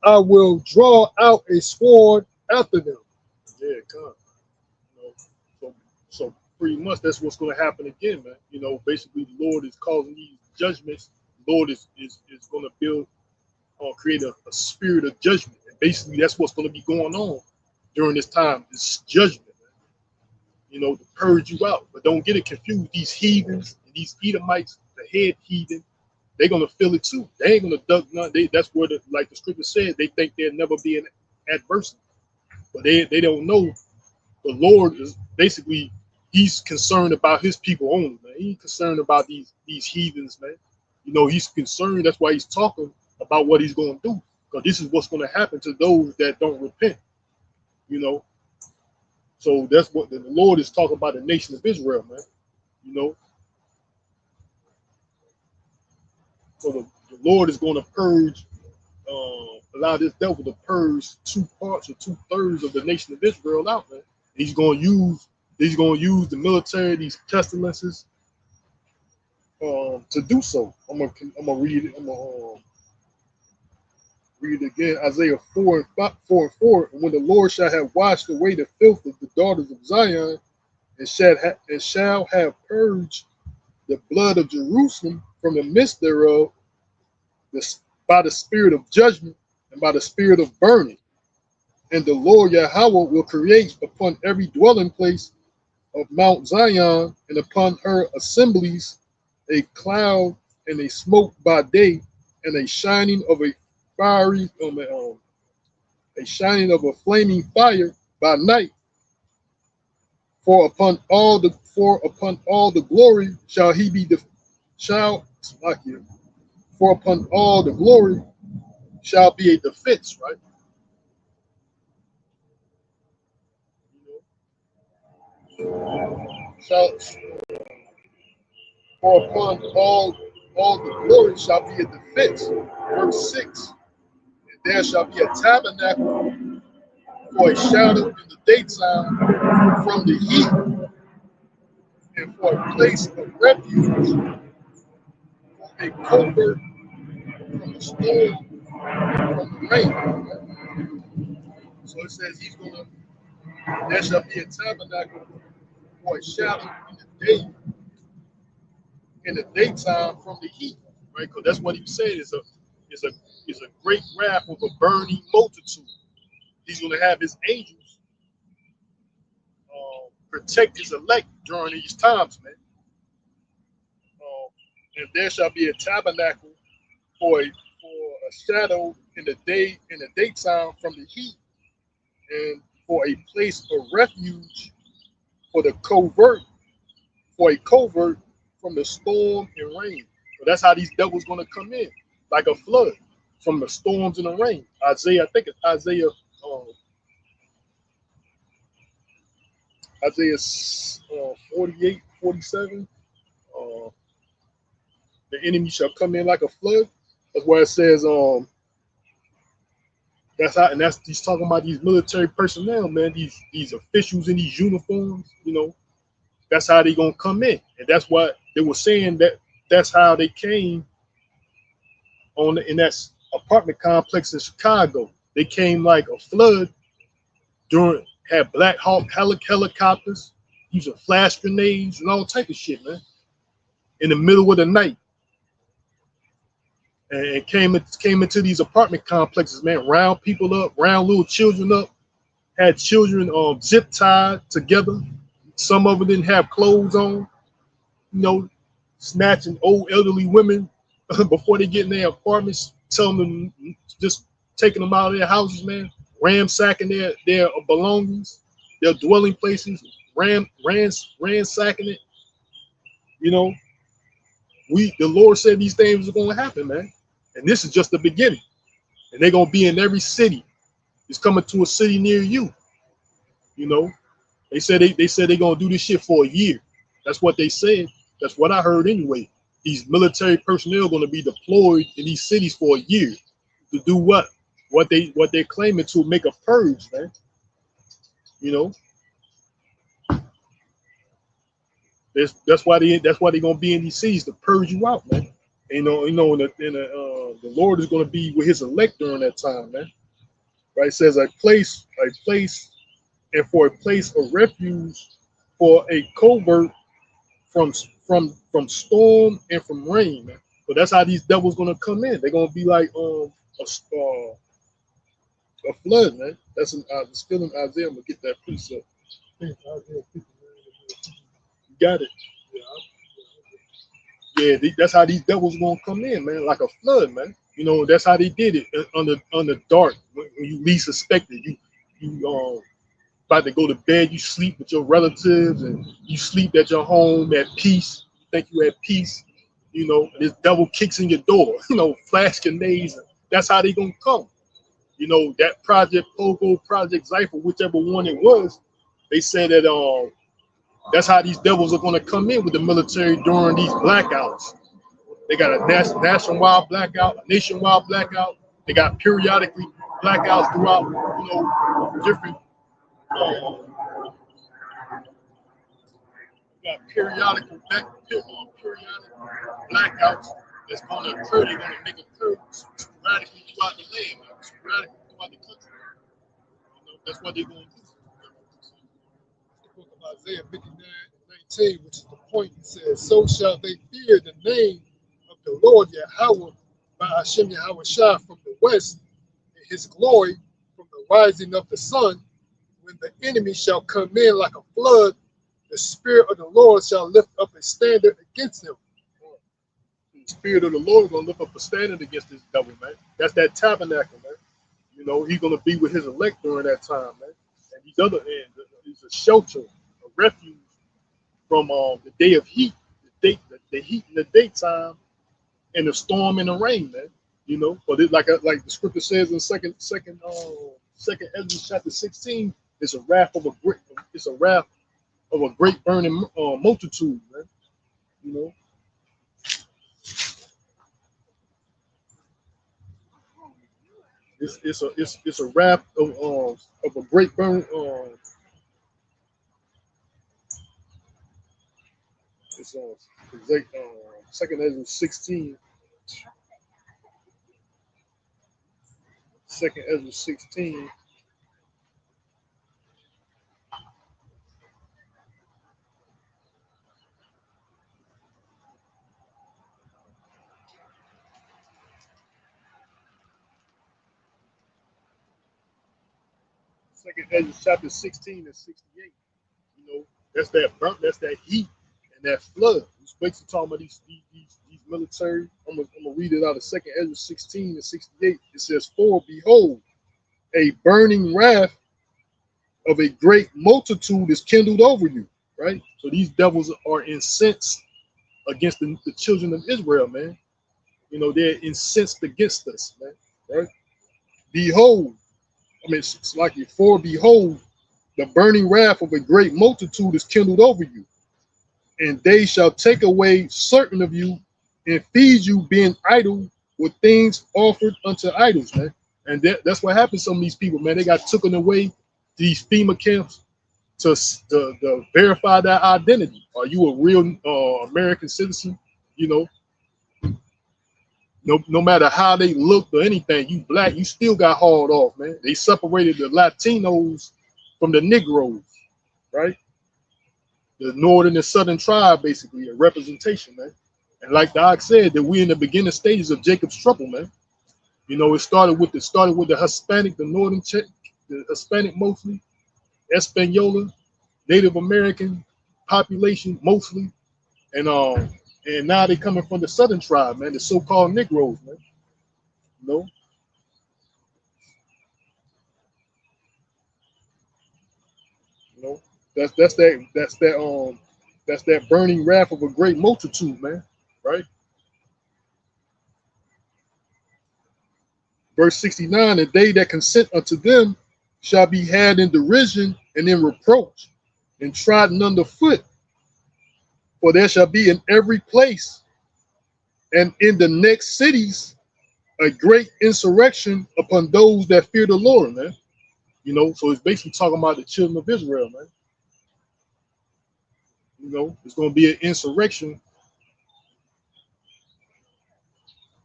I will draw out a sword after them. Yeah, come. So pretty much that's what's going to happen again, man. Basically the Lord is causing these judgments. The Lord is going to build or create a spirit of judgment. And basically that's what's going to be going on during this time, this judgment, man. To purge you out. But don't get it confused. These heathens and these Edomites, the head heathen, they're going to feel it too. They ain't going to duck none. That's where, like the scripture said, they think there'll never be an adversity. But they don't know the Lord is basically, he's concerned about his people only, man. He ain't concerned about these heathens, man. He's concerned. That's why he's talking about what he's going to do. Because this is what's going to happen to those that don't repent. So that's what the Lord is talking about, the nation of Israel, man. So the Lord is going to purge, allow this devil to purge 2 parts or 2/3 of the nation of Israel out, man. He's going to use the military, these pestilences, to do so. I'm gonna read it. I'm gonna read it again. Isaiah 4:4. And when the Lord shall have washed away the filth of the daughters of Zion, and shall have purged the blood of Jerusalem from the midst thereof, by the spirit of judgment and by the spirit of burning. And the Lord Yahweh will create upon every dwelling place of Mount Zion and upon her assemblies a cloud and a smoke by day, and a shining of a fiery, a shining of a flaming fire by night. For upon all the glory shall he be for upon all the glory shall be a defense, right? For upon all the glory shall be a defense. Verse 6. And there shall be a tabernacle for a shadow in the daytime from the heat, and for a place of refuge, for a covert from the storm, from the rain. So it says there shall be a tabernacle for a shadow in the daytime from the heat, right? Because that's what he said is a great wrath of a burning multitude. He's going to have his angels protect his elect during these times, man. And there shall be a tabernacle for a shadow in the daytime from the heat, and for a place of refuge for a covert from the storm and rain. So that's how these devils going to come in, like a flood from the storms and the rain. Isaiah, I think it's Isaiah 48, 47. The enemy shall come in like a flood. That's where it says, he's talking about these military personnel, man, these officials in these uniforms, that's how they gonna come in. And that's what they were saying, that's how they came in that apartment complex in Chicago. They came like a flood, had Black Hawk helicopters, using flash grenades and all type of shit, man, in the middle of the night. And came into these apartment complexes, man, round people up, round little children up, had children zip tied together. Some of them didn't have clothes on. you know, snatching old elderly women before they get in their apartments, telling them, just taking them out of their houses, man, ransacking their belongings, their dwelling places, ransacking it. You know, the Lord said these things are going to happen, man, and this is just the beginning. And they're gonna be in every city. It's coming to a city near you. You know, they said they're gonna do this shit for a year. That's what they said. That's what I heard anyway. These military personnel are gonna be deployed in these cities for a year to do what? What they're claiming to make a purge, man. You know, that's why they're gonna be in these cities to purge you out, man. And, the Lord is gonna be with His elect during that time, man. Right? It says a place, and for a place of refuge, for a covert from storm and from rain, man. So that's how these devils gonna come in. They're gonna be like a flood, man. That's still in Isaiah. I'm gonna get that precept. You got it. Yeah, that's how these devils gonna come in, man, like a flood, man. You know, that's how they did it on the dark when you least suspected. You about to go to bed, you sleep with your relatives, and you sleep at your home at peace. You think you at peace, you know. This devil kicks in your door, you know, flash grenades. That's how they gonna come. You know, that Project Pogo, Project Zypher, whichever one it was, they said that that's how these devils are gonna come in with the military during these blackouts. They got a nationwide blackout, a nationwide blackout. They got periodically blackouts throughout, you know, different. Got periodic blackouts that's going to occur. They're going to make occur sporadically throughout the land, sporadically throughout the country. You know, that's what they're going to do. The book of Isaiah 59:19, which is the point. It says, "So shall they fear the name of the Lord Yahweh by Hashem Yahweh Shah from the west, and His glory from the rising of the sun. When the enemy shall come in like a flood, the Spirit of the Lord shall lift up a standard against him." The Spirit of the Lord is going to lift up a standard against this devil, man. That's that tabernacle, man. You know, He's going to be with His elect during that time, man. And these other ends, is a shelter, a refuge from the day of heat, the heat in the daytime, and the storm and the rain, man. You know, but like the scripture says in second Ezra chapter 16, it's a wrath of a great burning multitude, man. You know. It's a wrath of a great burn. It's second Ezra 16. Second Ezra 16. Second Ezra chapter 16 and 68. You know, that's that heat and that flood. It's basically talking about these military. I'm gonna read it out of Second Ezra 16 and 68. It says, "For behold, a burning wrath of a great multitude is kindled over you." Right? So these devils are incensed against the children of Israel, man. You know, they're incensed against us, man. Right? Behold, it's like for behold, the burning wrath of a great multitude is kindled over you, and they shall take away certain of you and feed you, being idle with things offered unto idols, man. And that's what happened to some of these people, man. They got taken away to these FEMA camps to verify that identity. Are you a real American citizen? You know, no matter how they looked or anything, you black, you still got hauled off, man. They separated the Latinos from the Negroes, right? The northern and southern tribe, basically, a representation, man. And like Doc said, that we in the beginning stages of Jacob's trouble, man. You know, it started with the Hispanic, the northern, the Hispanic mostly, Espanola, Native American population mostly, And now they coming from the southern tribe, man, the so-called Negroes, man. You know, you know, that's that burning wrath of a great multitude, man. Right? Verse 69, and they that consent unto them shall be had in derision and in reproach and trodden under foot. For there shall be in every place and in the next cities a great insurrection upon those that fear the Lord, man. You know, so it's basically talking about the children of Israel, man. You know, it's going to be an insurrection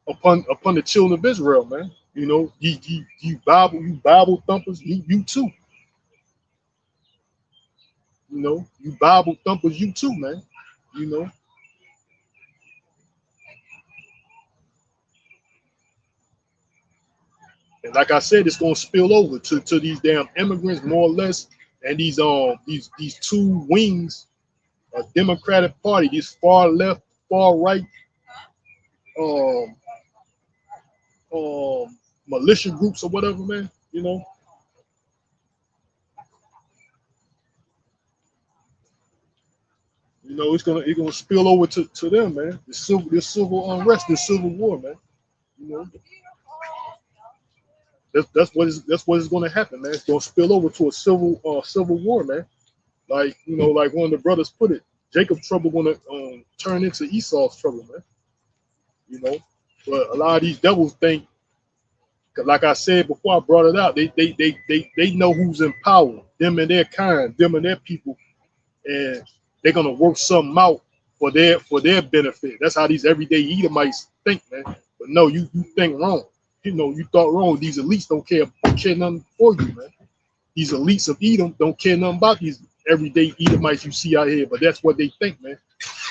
upon the children of Israel, man. You know, you Bible thumpers, you too. You know, you Bible thumpers, you too, man. You know. And like I said, it's gonna spill over to these damn immigrants, more or less, and these two wings, a Democratic Party, this far left, far right, um, militia groups or whatever, man. You know, it's gonna spill over to them, man. This civil unrest, this civil war, man. You know, that's what is gonna happen, man. It's gonna spill over to a civil war, man. Like, you know, like one of the brothers put it, Jacob's trouble gonna turn into Esau's trouble, man. You know, but a lot of these devils think, cause like I said before, I brought it out. They know who's in power, them and their kind, them and their people, and they're gonna work something out for their benefit. That's how these everyday Edomites think, man. But no, you think wrong. You know, you thought wrong. These elites don't care nothing for you, man. These elites of Edom don't care nothing about these everyday Edomites you see out here. But that's what they think, man.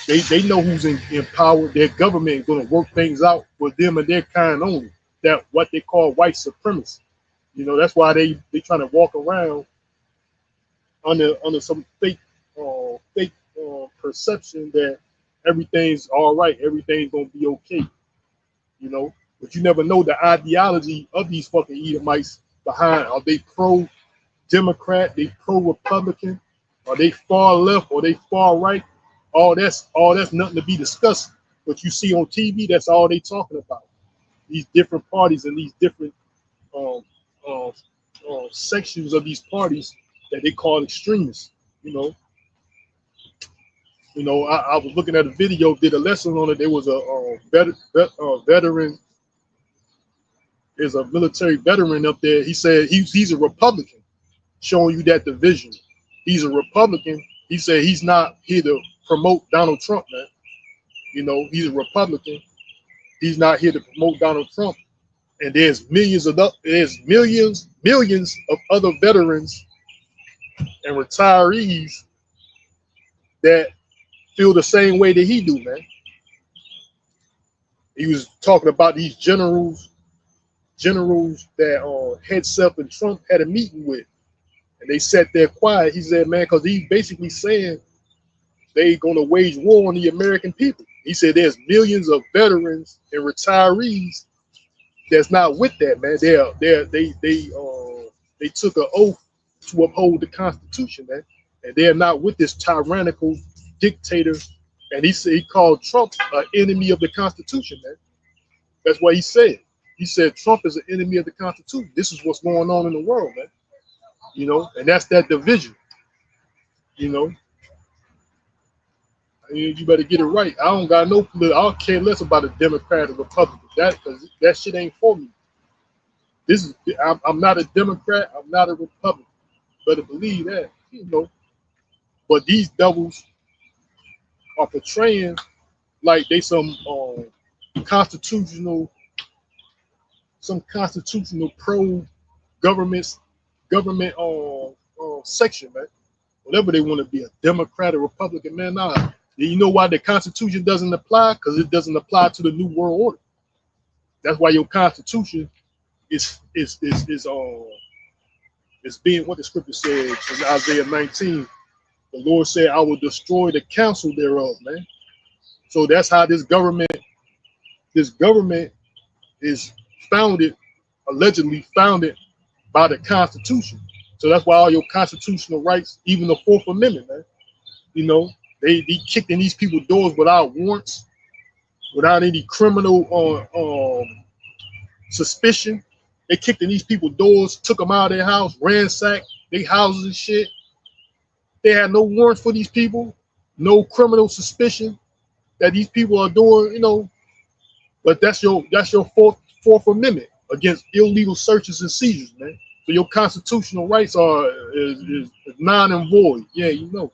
They know who's in power. Their government is going to work things out for them and their kind only. That what they call white supremacy. You know, that's why they trying to walk around under some fake perception that everything's all right, everything's gonna be okay. You know, but you never know the ideology of these fucking Edomites behind. Are they pro-Democrat? They pro-Republican? Are they far left or they far right? All that's nothing to be discussed. But you see on TV, that's all they talking about. These different parties and these different sections of these parties that they call extremists. I was looking at a video, did a lesson on it. There was a veteran. There's a military veteran up there. He said he's a Republican, showing you that division. He's a Republican. He said he's not here to promote Donald Trump, man. You know, he's a Republican. He's not here to promote Donald Trump. And there's millions of other veterans and retirees that feel the same way that he do, man. He was talking about these generals that Hegseth and Trump had a meeting with, and they sat there quiet. He said, man, because he's basically saying they gonna wage war on the American people. He said there's millions of veterans and retirees that's not with that, man. They took an oath to uphold the Constitution, man, and they're not with this tyrannical dictator. And he called Trump an enemy of the Constitution, man. That's what he said. He said Trump is an enemy of the Constitution. This is what's going on in the world, man. You know, and that's that division. You know, I mean, you better get it right. I don't care less about a Democrat or Republican. Because that shit ain't for me. I'm not a Democrat. I'm not a Republican. Better believe that, you know. But these devils are portraying like they some constitutional pro government section, man. Whatever they want to be, a Democrat or Republican, man. Nah. You know why the Constitution doesn't apply? Because it doesn't apply to the New World Order. That's why your Constitution is being what the scripture says in Isaiah 19. The Lord said, I will destroy the counsel thereof, man. So that's how this government is founded, allegedly founded by the Constitution. So that's why all your constitutional rights, even the Fourth Amendment, man, you know, they kicked in these people's doors without warrants, without any criminal suspicion. They kicked in these people's doors, took them out of their house, ransacked their houses and shit. They had no warrants for these people, no criminal suspicion that these people are doing, you know. But that's your Fourth Amendment against illegal searches and seizures, man. So your constitutional rights is non and void. Yeah, you know.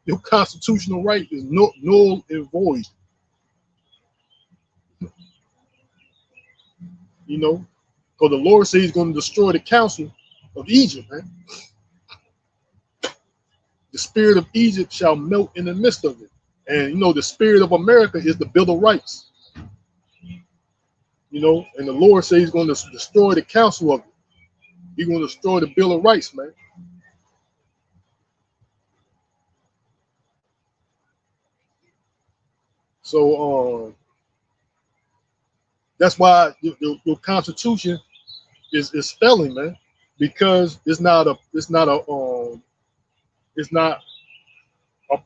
Your constitutional right is null and void. You know, because the Lord says he's going to destroy the council of Egypt, man. The spirit of Egypt shall melt in the midst of it. And, you know, the spirit of America is the Bill of Rights. You know, and the Lord says he's going to destroy the council of it. He's going to destroy the Bill of Rights, man. So that's why your Constitution is failing, man, because it's not a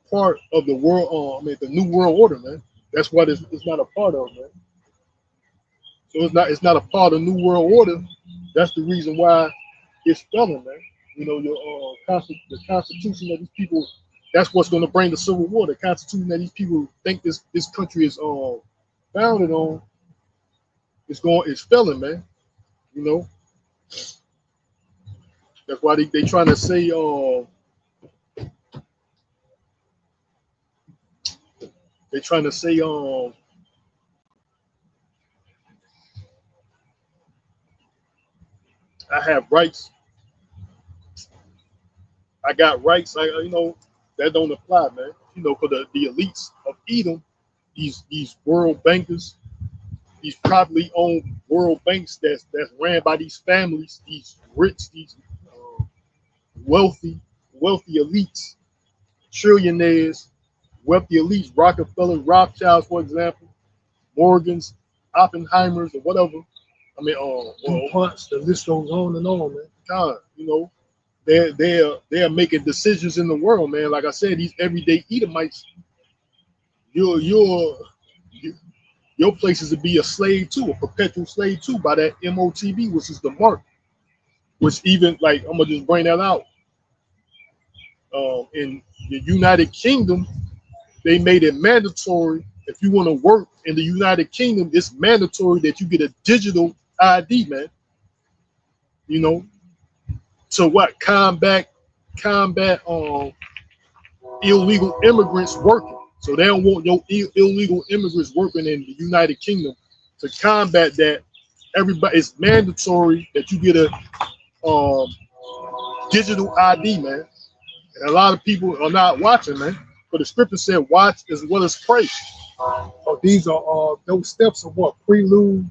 part of the world. The New World Order, man. That's what it's not a part of, man. So it's not a part of the New World Order. That's the reason why it's failing, man. You know, the Constitution that these people. That's what's going to bring the Civil War. The Constitution that these people think this country is founded on. It's failing, man. You know. That's why they trying to say they're trying to say I have rights. I got rights. You know, that don't apply, man. You know, for the elites of Edom, these world bankers, these privately owned world banks that's ran by these families, these rich, these wealthy elites, trillionaires, wealthy elites, Rockefellers, Rothschilds, for example, Morgans, Oppenheimers, or whatever. I mean, DuPonts, the list goes on and on, man. God, you know, they're making decisions in the world, man. Like I said, these everyday Edomites, your place is to be a slave too, a perpetual slave too, by that MOTB, which is the mark. Which even, like, I'm gonna just bring that out. In the United Kingdom, they made it mandatory. If you want to work in the United Kingdom, it's mandatory that you get a digital ID, man. You know, to what? Combat illegal immigrants working. So they don't want no illegal immigrants working in the United Kingdom. To combat that, everybody, it's mandatory that you get a digital ID, man. And a lot of people are not watching, man. But the scripture said, watch as well as pray. These are those steps of what? Prelude,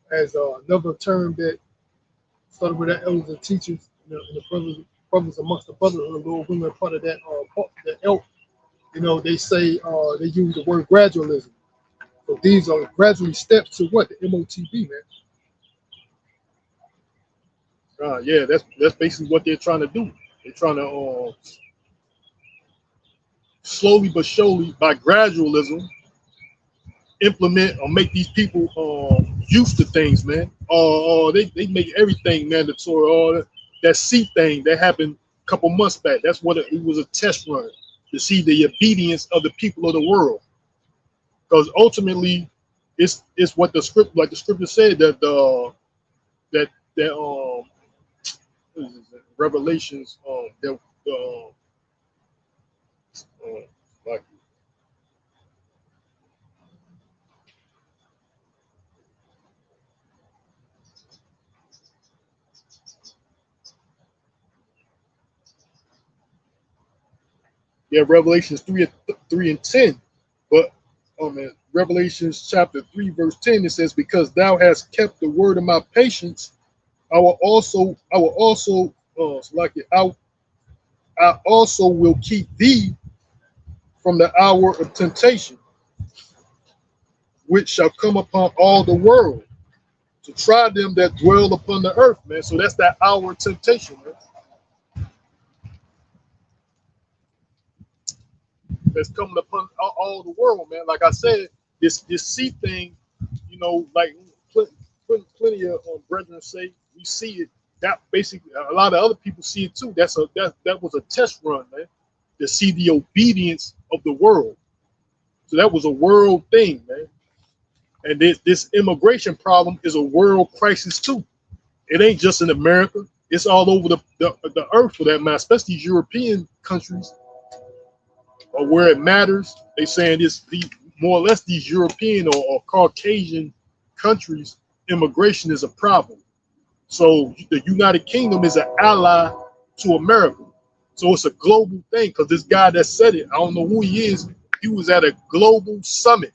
as another term that started with our elders and teachers, you know, and the brothers amongst the brotherhood, Lord, women are part of that the elk. You know, they say they use the word gradualism. So these are gradually steps to what? The MOTB, man. Yeah, that's basically what they're trying to do. They're trying to slowly but surely, by gradualism, implement or make these people used to things, man. They make everything mandatory. That seat thing that happened a couple months back. That's what it was, a test run to see the obedience of the people of the world. Because ultimately, it's what the scripture said that Revelations like Revelations 3 and 10, but Revelations chapter 3 verse 10, it says, because thou hast kept the word of my patience, I also will keep thee from the hour of temptation, which shall come upon all the world to try them that dwell upon the earth, man. So that's that hour of temptation, man. That's coming upon all the world, man. Like I said, this sea thing, you know, like plenty of brethren say we see it. That basically a lot of other people see it too. That was a test run, man, to see the obedience of the world. So that was a world thing, man. And this immigration problem is a world crisis too. It ain't just in America. It's all over the earth for that matter, especially these European countries, or where it matters. They saying more or less these European or Caucasian countries, immigration is a problem. So the United Kingdom is an ally to America. So it's a global thing, because this guy that said it, I don't know who he is, he was at a global summit.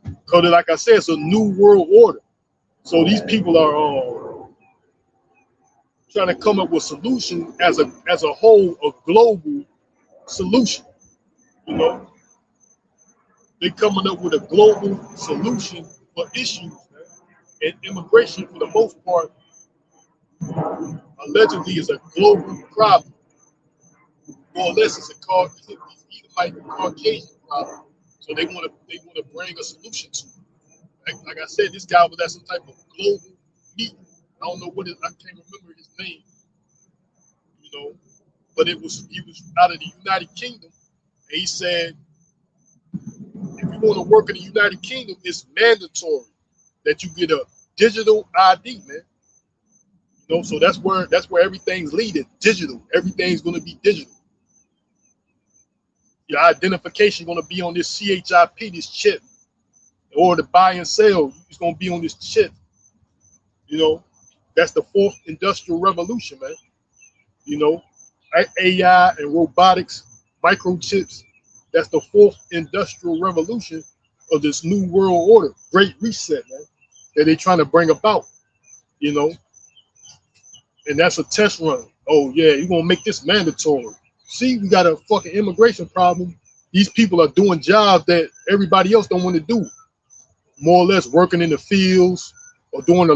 Because like I said, it's a new world order. So these people are trying to come up with solutions as a whole, a global solution. You know, they're coming up with a global solution for issues, man. And immigration, for the most part, allegedly is a global problem. More or less, it's a Caucasian problem. So they want to bring a solution to it. Like I said, this guy was at some type of global meeting. I don't know I can't remember his name. You know, but he was out of the United Kingdom, and he said, if you want to work in the United Kingdom, it's mandatory that you get a digital ID, man. You know, so that's where everything's leading. Digital. Everything's going to be digital. Your identification going to be on this CHIP, this chip, or to buy and sell. It's going to be on this chip. You know, that's the fourth industrial revolution, man. You know, AI and robotics, microchips. That's the fourth industrial revolution of this new world order, great reset, man, that they're trying to bring about, you know. And that's a test run. Oh yeah, you're gonna make this mandatory. See, we got a fucking immigration problem. These people are doing jobs that everybody else don't want to do. More or less working in the fields or doing the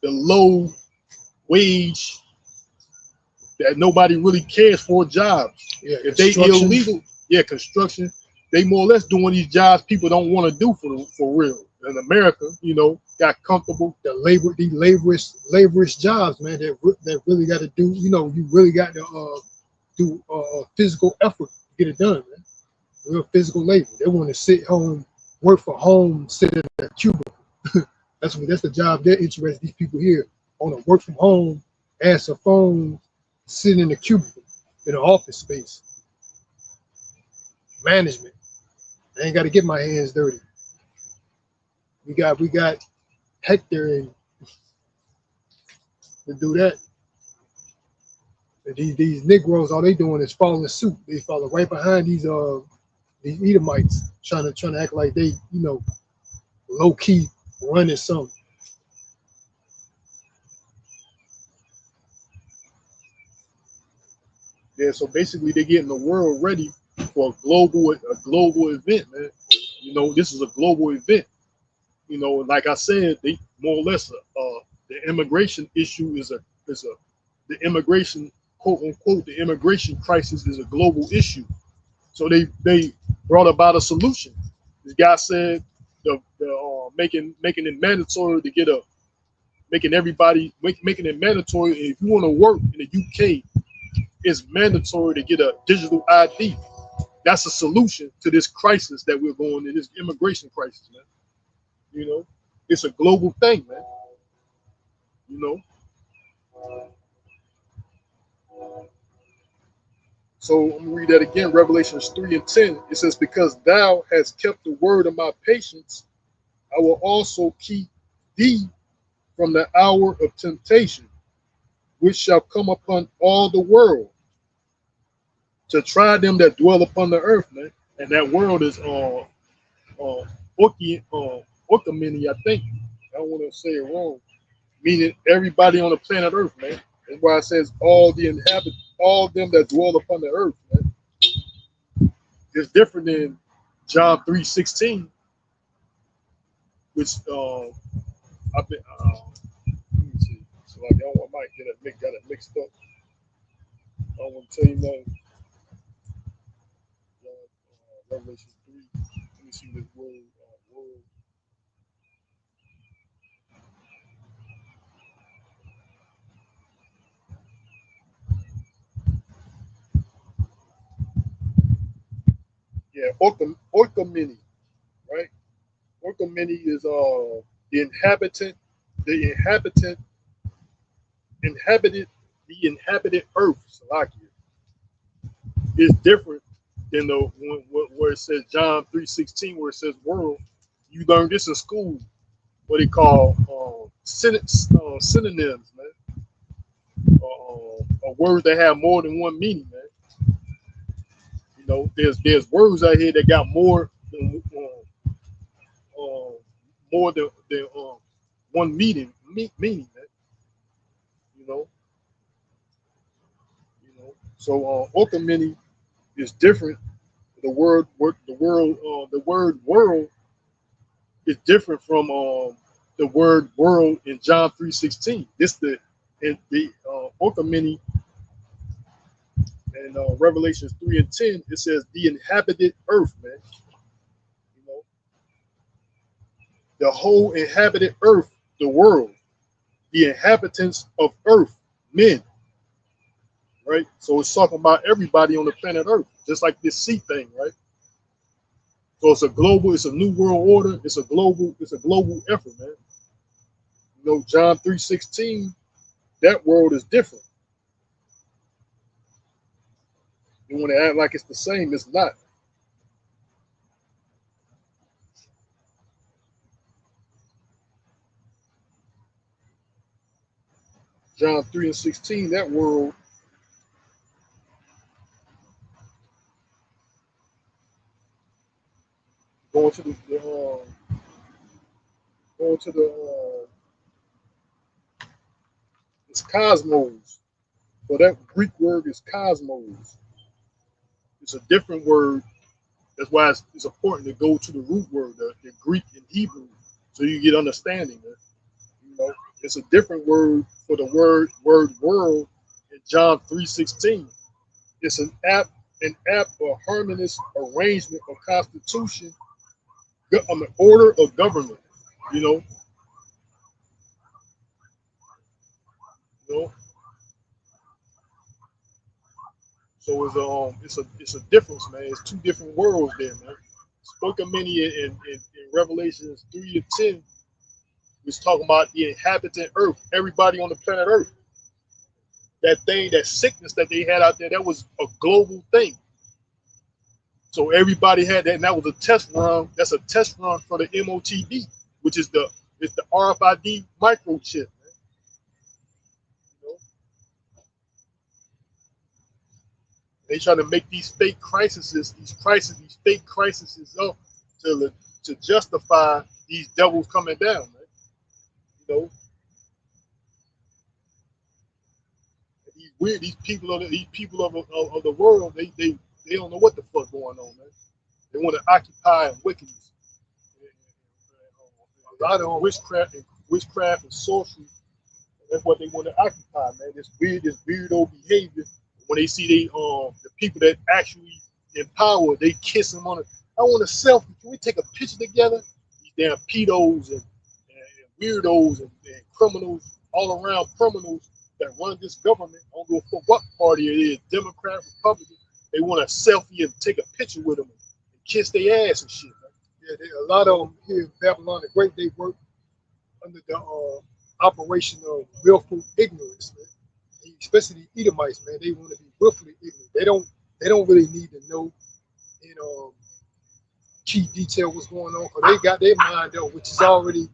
low wage that nobody really cares for jobs. Yeah, if they illegal, yeah, construction, they more or less doing these jobs people don't want to do for real. In America, you know, got comfortable. These laborious jobs, man, that really got to do, you know, you really got to do physical effort to get it done, man. Real physical labor. They want to sit home, work from home, sit in a cubicle. That's the job they're interested. These people here want to work from home, answer phones, sit in a cubicle in an office space. Management. I ain't got to get my hands dirty. We got Hector and to do that. And these Negroes, all they doing is following suit. They follow right behind these Edomites, trying to act like they, you know, low key running something. Yeah, so basically they're getting the world ready for a global event, man. You know, this is a global event. You know, like I said, they more or less the immigration issue the immigration, quote unquote, the immigration crisis is a global issue. So they brought about a solution. This guy said making it mandatory to get making it mandatory. If you want to work in the UK, it's mandatory to get a digital ID. That's a solution to this crisis that we're going in, this immigration crisis, man. You know, it's a global thing, man. You know. So I'm gonna read that again. Revelations 3:10. It says, "Because thou hast kept the word of my patience, I will also keep thee from the hour of temptation, which shall come upon all the world, to try them that dwell upon the earth," man. And that world is Orkamini, I think. I don't want to say it wrong. Meaning everybody on the planet Earth, man. That's why it says all them that dwell upon the earth, man. It's different than John 3:16, which I've been. Let me see. So like, I might got it mixed up. I don't want to tell you nothing. Revelation 3. Let me see this word. Word. Yeah, Orchomini, right? Orchomini is the inhabitant, the inhabitant, inhabited, the inhabited earth. Salakia is different than the where it says John 3:16, where it says world. You learned this in school. What they call synonyms, man. A word that have more than one meaning, man. You know, there's words out here that got more than one meaning, man. You know, So ultimately, is different. The word world is different from the word world in John 3:16. This the ultimately in Revelations 3:10. It says the inhabited earth, man. You know, the whole inhabited earth, the world, the inhabitants of earth, men. Right? So it's talking about everybody on the planet Earth, just like this sea thing, right? So it's a new world order, it's a global effort, man. You know, John 3:16, that world is different. You want to act like it's the same, it's not. John 3:16, that world going to the it's cosmos. So that Greek word is cosmos. It's a different word. That's why it's important to go to the root word, the Greek and Hebrew, so you get understanding. Man. You know, it's a different word for the word world in John 3:16. It's an apt or harmonious arrangement of constitution, an order of government. You know, you know. So it's a difference, man. It's two different worlds there, man. Spoke of many in Revelations 3:10. Was talking about the inhabitant earth, everybody on the planet Earth. That thing, that sickness that they had out there, that was a global thing. So everybody had that, and that was a test run. That's a test run for the MOTD, which is the RFID microchip. Man. You know? They try to make these fake crises up to justify these devils coming down, man. You know, these people of the world, they don't know what the fuck going on, man. They want to occupy wickedness, a lot of witchcraft and sorcery. That's what they want to occupy, man. This weirdo behavior. When they see the people that actually in power, they kiss them on it. I want a selfie. Can we take a picture together? These damn pedos and weirdos and criminals, all around criminals that run this government. I don't know what party it is, Democrat, Republican. They want a selfie and take a picture with them and kiss their ass and shit. Man. Yeah, a lot of them here in Babylon the Great, they work under the operation of willful ignorance, man. Especially the Edomites, man. They want to be willfully ignorant. They don't really need to know in key detail what's going on, because they got their mind up, which is already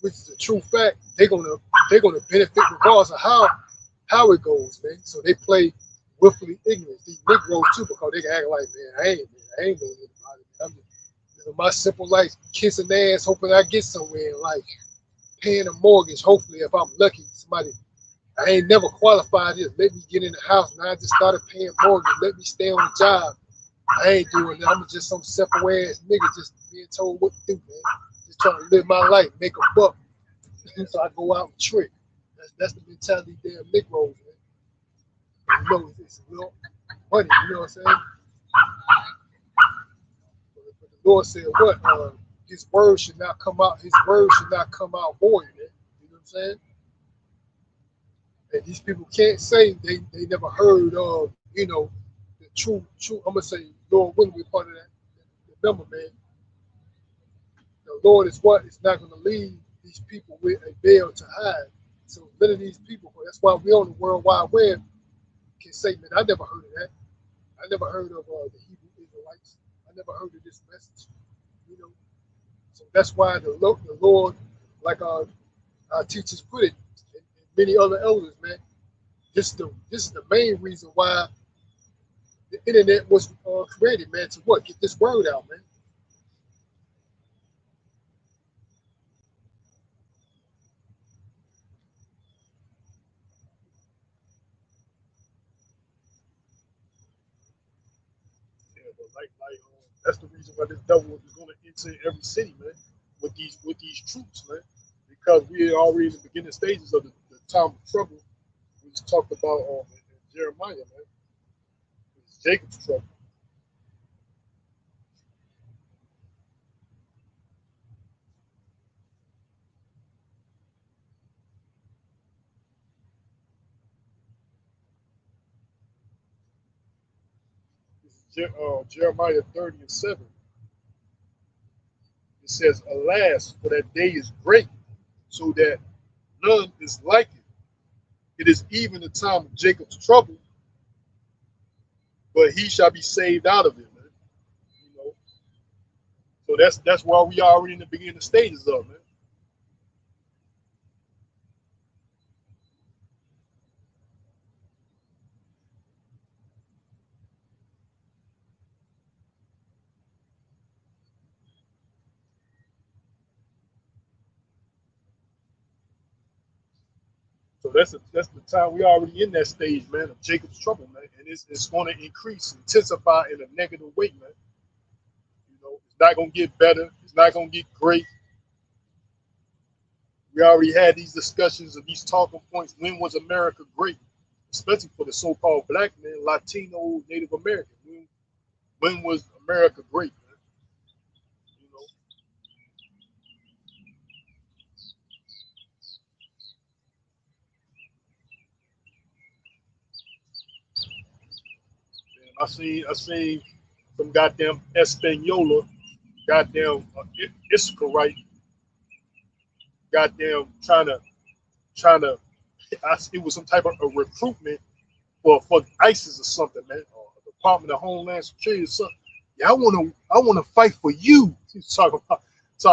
which is a true fact. They're gonna benefit regardless of how it goes, man. So they play willfully ignorant. These Negroes too, because they can act like, man, I ain't doing anybody. I'm just, my simple life, kissing ass, hoping I get somewhere in life, paying a mortgage. Hopefully, if I'm lucky, somebody I ain't never qualified this. Let me get in the house. Now I just started paying mortgage. Let me stay on the job. I ain't doing that. I'm just some simple ass nigga just being told what to do, man. Just trying to live my life, make a buck. So I go out and trick. That's the mentality of damn Negroes, man. You know, it's a little money, you know what I'm saying? But the Lord said what? His word should not come out, his word should not come out void, man. You know what I'm saying? And these people can't say they never heard of, you know, the true, I'm gonna say Lord wouldn't be part of that. Remember, man, the Lord is what? It's not gonna leave these people with a veil to hide. So none of these people, that's why we on the World Wide Web can say, man, I never heard of that. I never heard of the Hebrew Israelites. I never heard of this message. You know, so that's why the Lord, like our teachers put it, and many other elders, man. This is the main reason why the internet was created, man. To what? Get this word out, man. Yeah, but that's the reason why this devil is going to enter every city, man, with these troops, man, because we are already in the beginning stages of the time of trouble. We just talked about in Jeremiah, man. It's Jacob's trouble. This is Jeremiah 30:7. It says, "Alas, for that day is great, so that none is like it. It is even the time of Jacob's trouble, but he shall be saved out of it." Man. You know, so that's why we are already in the beginning stages of, man. So that's the time we already in that stage, man, of Jacob's trouble, man, and it's going to increase, intensify in a negative way, man. You know, it's not going to get better. It's not going to get great. We already had these discussions of these talking points. When was America great? Especially for the so-called black man, Latino, Native American. When was America great, man? You know, and I seen some goddamn Espanola, goddamn Issacarite, goddamn trying to. It was some type of a recruitment for ISIS or something, man, or Department of Homeland Security or something. Yeah, I wanna fight for you. He's talking about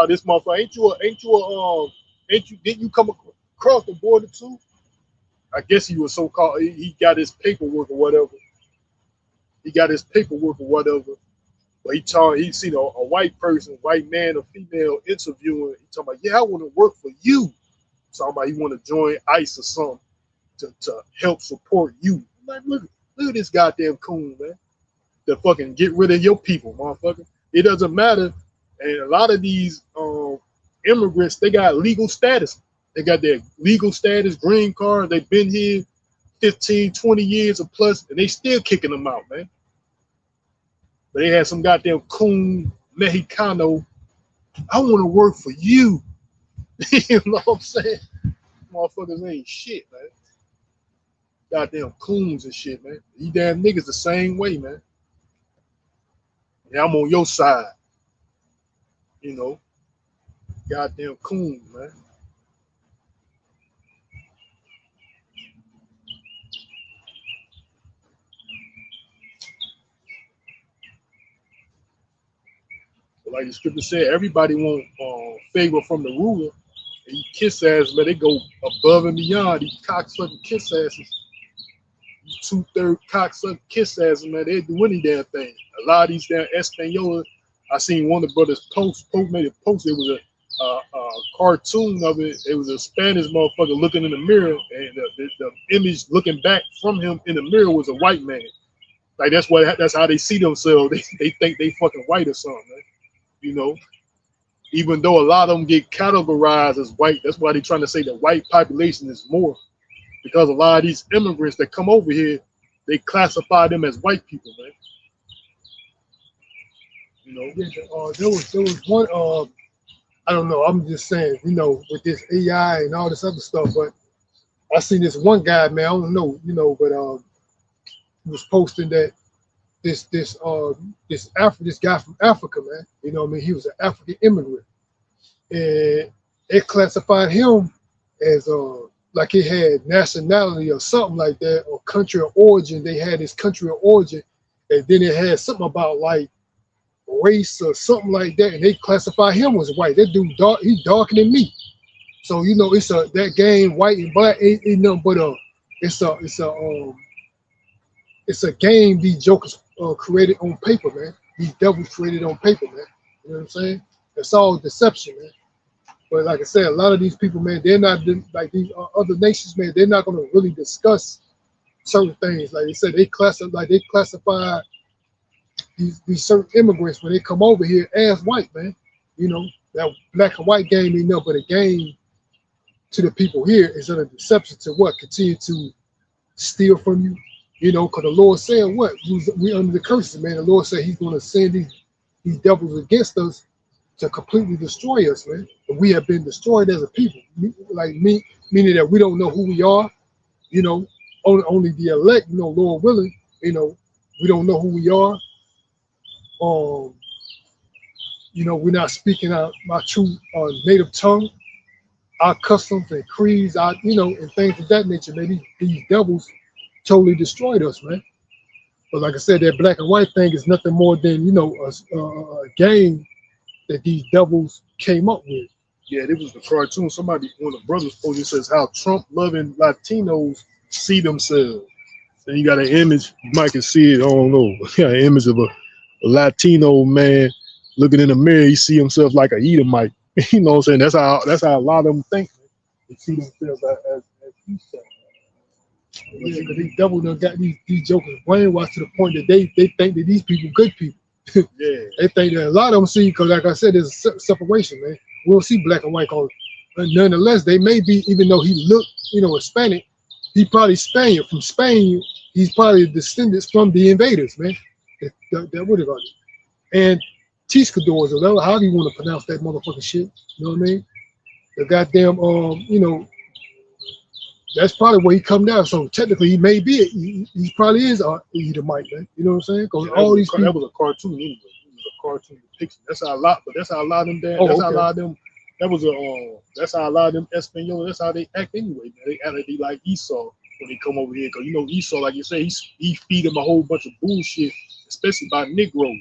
this motherfucker. Didn't you come across the border too? I guess he was so called. He got his paperwork or whatever. He got his paperwork or whatever. But he seen a white person, white man or female interviewing. He talking about, yeah, I want to work for you. Talking about he want to join ICE or something to help support you. I'm like, look at this goddamn coon, man. To fucking get rid of your people, motherfucker. It doesn't matter. And a lot of these immigrants, they got legal status. They got their legal status, green card. They've been here 15, 20 years or plus, and they still kicking them out, man. But they had some goddamn coon Mexicano. I want to work for you. You know what I'm saying? Motherfuckers ain't shit, man. Goddamn coons and shit, man. These damn niggas the same way, man. Yeah, I'm on your side. You know, goddamn coons, man. But like the scripture said, everybody want favor from the ruler. And you kiss ass, man, they go above and beyond. These cocksucking kiss asses. These 2/3 cocksucking kiss asses, man, they do any damn thing. A lot of these damn Espanola, I seen one of the brothers post made a post. It was cartoon of it. It was a Spanish motherfucker looking in the mirror, and the image looking back from him in the mirror was a white man. Like that's how they see themselves. They think they fucking white or something, man. You know, even though a lot of them get categorized as white, that's why they're trying to say the white population is more, because a lot of these immigrants that come over here, they classify them as white people, man. You know, Yeah, there was one. I don't know. I'm just saying, you know, with this AI and all this other stuff. But I seen this one guy, man. I don't know, you know, but he was posting that this guy from Africa, man. You know what I mean? He was an African immigrant, and it classified him as like he had nationality or something like that, or country of origin. They had his country of origin, and then it had something about like race or something like that, and they classify him as white. That dude dark, he's darker than me. So you know, it's that game, white and black ain't nothing but it's a game these jokers created on paper, man. These devils created on paper, man. You know what I'm saying? It's all deception, man. But like I said, a lot of these people, man, they're not like these other nations, man. They're not going to really discuss certain things. Like they said, they classify these certain immigrants when they come over here as white, man. You know, that black and white game ain't nothing but a game to the people here. Is a deception to what? Continue to steal from you. You know, because the Lord said what? We under the curses, man. The Lord said he's going to send these devils against us to completely destroy us, man. But we have been destroyed as a people. Like me, meaning that we don't know who we are. You know, only the elect, you know, Lord willing, you know, we don't know who we are. You know, we're not speaking our true native tongue, our customs and creeds, you know, and things of that nature, man. These devils totally destroyed us, man. But like I said, that black and white thing is nothing more than, you know, a game that these devils came up with. Yeah, it was the cartoon. One of the brothers posted, says how Trump loving Latinos see themselves. And you got an image, you might can see it, I don't know. You got an image of a Latino man looking in the mirror, he see himself like a Edomite. You know what I'm saying? That's how a lot of them think. They see themselves as Esau. Yeah, because these devils done got these jokers brainwashed to the point that they think that these people good people. Yeah. They think that a lot of them see, because like I said, there's a separation, man. We don't see black and white color. But nonetheless, they may be, even though he looked, you know, Hispanic, he probably Spaniard. From Spain, he's probably descendants from the invaders, man. That would have got it. And Tiscadors, or however you want to pronounce that motherfucking shit. You know what I mean? The goddamn, you know, that's probably where he come down. So technically, he may be, he probably is Edomite, man. You know what I'm saying? Because all these people, that was a cartoon anyway. It was a cartoon depiction. That's how a lot of them. How a lot of them. That's how a lot of them Espanol. That's how they act anyway. Man. They act like Esau when they come over here. Because you know Esau, like you say, he feed them a whole bunch of bullshit, especially by Negroes.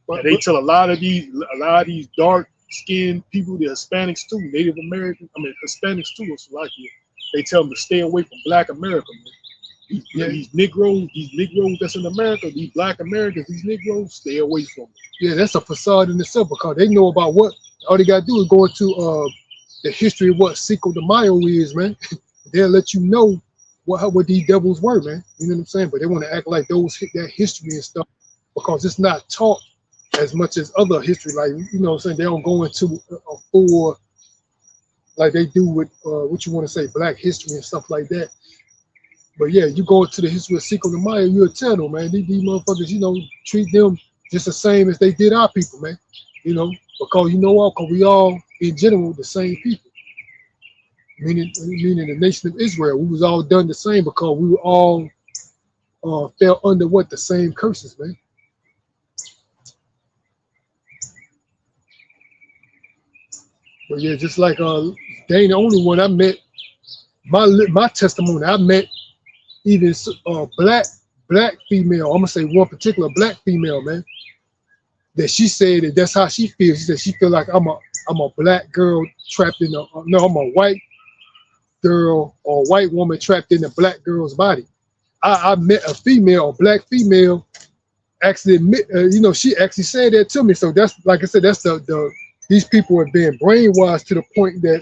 But they tell a lot of these dark skinned people, the Hispanics too, Native American, Hispanics too, it's like it. They tell them to stay away from Black America, man. These Negroes that's in America, these Black Americans, these Negroes, stay away from them. Yeah, that's a facade in itself, because they know about what all they gotta do is go into the history of what Cinco de Mayo is, man. They'll let you know what these devils were, man. You know what I'm saying? But they want to act like that history and stuff, because it's not taught as much as other history. Like, you know what I'm saying? They don't go into a full, like they do with what you want to say, Black history and stuff like that. But yeah, you go into the history of Cinco de Mayo, you'll tell them, man, these motherfuckers, you know, treat them just the same as they did our people, man. You know, because you know what? Because we all, in general, the same people. Meaning the nation of Israel, we was all done the same, because we were all fell under what? The same curses, man. But yeah, just like they ain't the only one I met. My testimony, I met even black female. I'm gonna say one particular black female, man. That she said that's how she feels. She said she feel like I'm a black girl trapped in I'm a white girl or white woman trapped in a black girl's body. I met a black female. Actually, you know, she actually said that to me. So that's, like I said, that's the these people are being brainwashed to the point that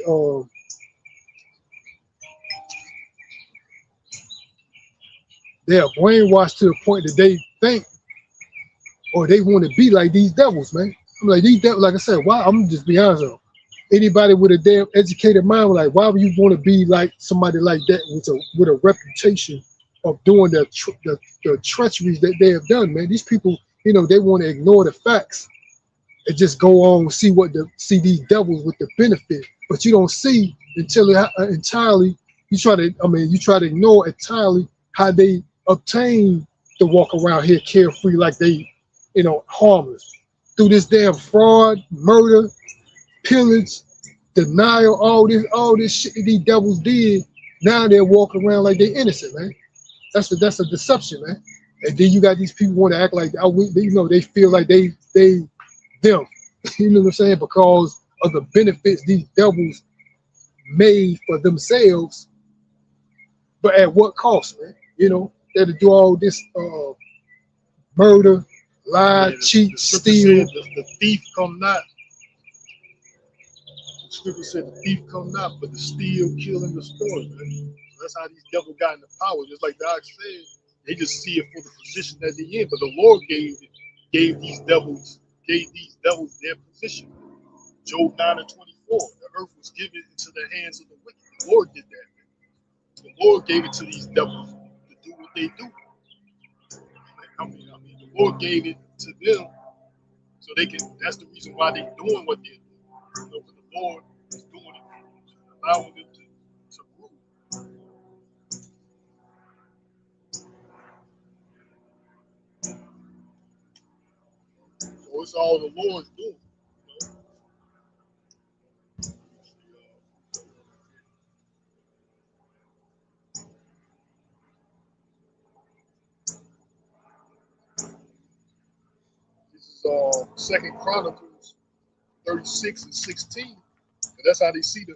they are brainwashed to the point that they think or they want to be like these devils, man. I'm like, these devils, like I said, why? I'm just be honest with you. Anybody with a damn educated mind, like, why would you want to be like somebody like that with a reputation of doing the treacheries that they have done, man? These people, you know, they want to ignore the facts and just go on and see these devils with the benefit, but you don't see until entirely you try to ignore entirely how they obtain to walk around here carefree like they, you know, harmless through this damn fraud, murder, pillage, denial, all this shit that these devils did. Now they're walking around like they're innocent, man. That's a deception, man. And then you got these people want to act like, you know, they feel like they them. You know what I'm saying? Because of the benefits these devils made for themselves, but at what cost, man? You know, they had to do all this murder, lie, cheat, steal. The thief come not. The scripture said the thief come not, but to steal, kill, and destroy. Man. So that's how these devils got into power. Just like Doc said, they just see it for the position that they're in. But the Lord gave these devils their position. Job 9:24. The earth was given into the hands of the wicked. The Lord did that. The Lord gave it to these devils to do what they do. I mean, the Lord gave it to them so they can. That's the reason why they're doing what they're doing. You know, the Lord is doing it, allowing them to rule. So it's all the Lord's doing. Second Chronicles 36 and 16. And that's how they see the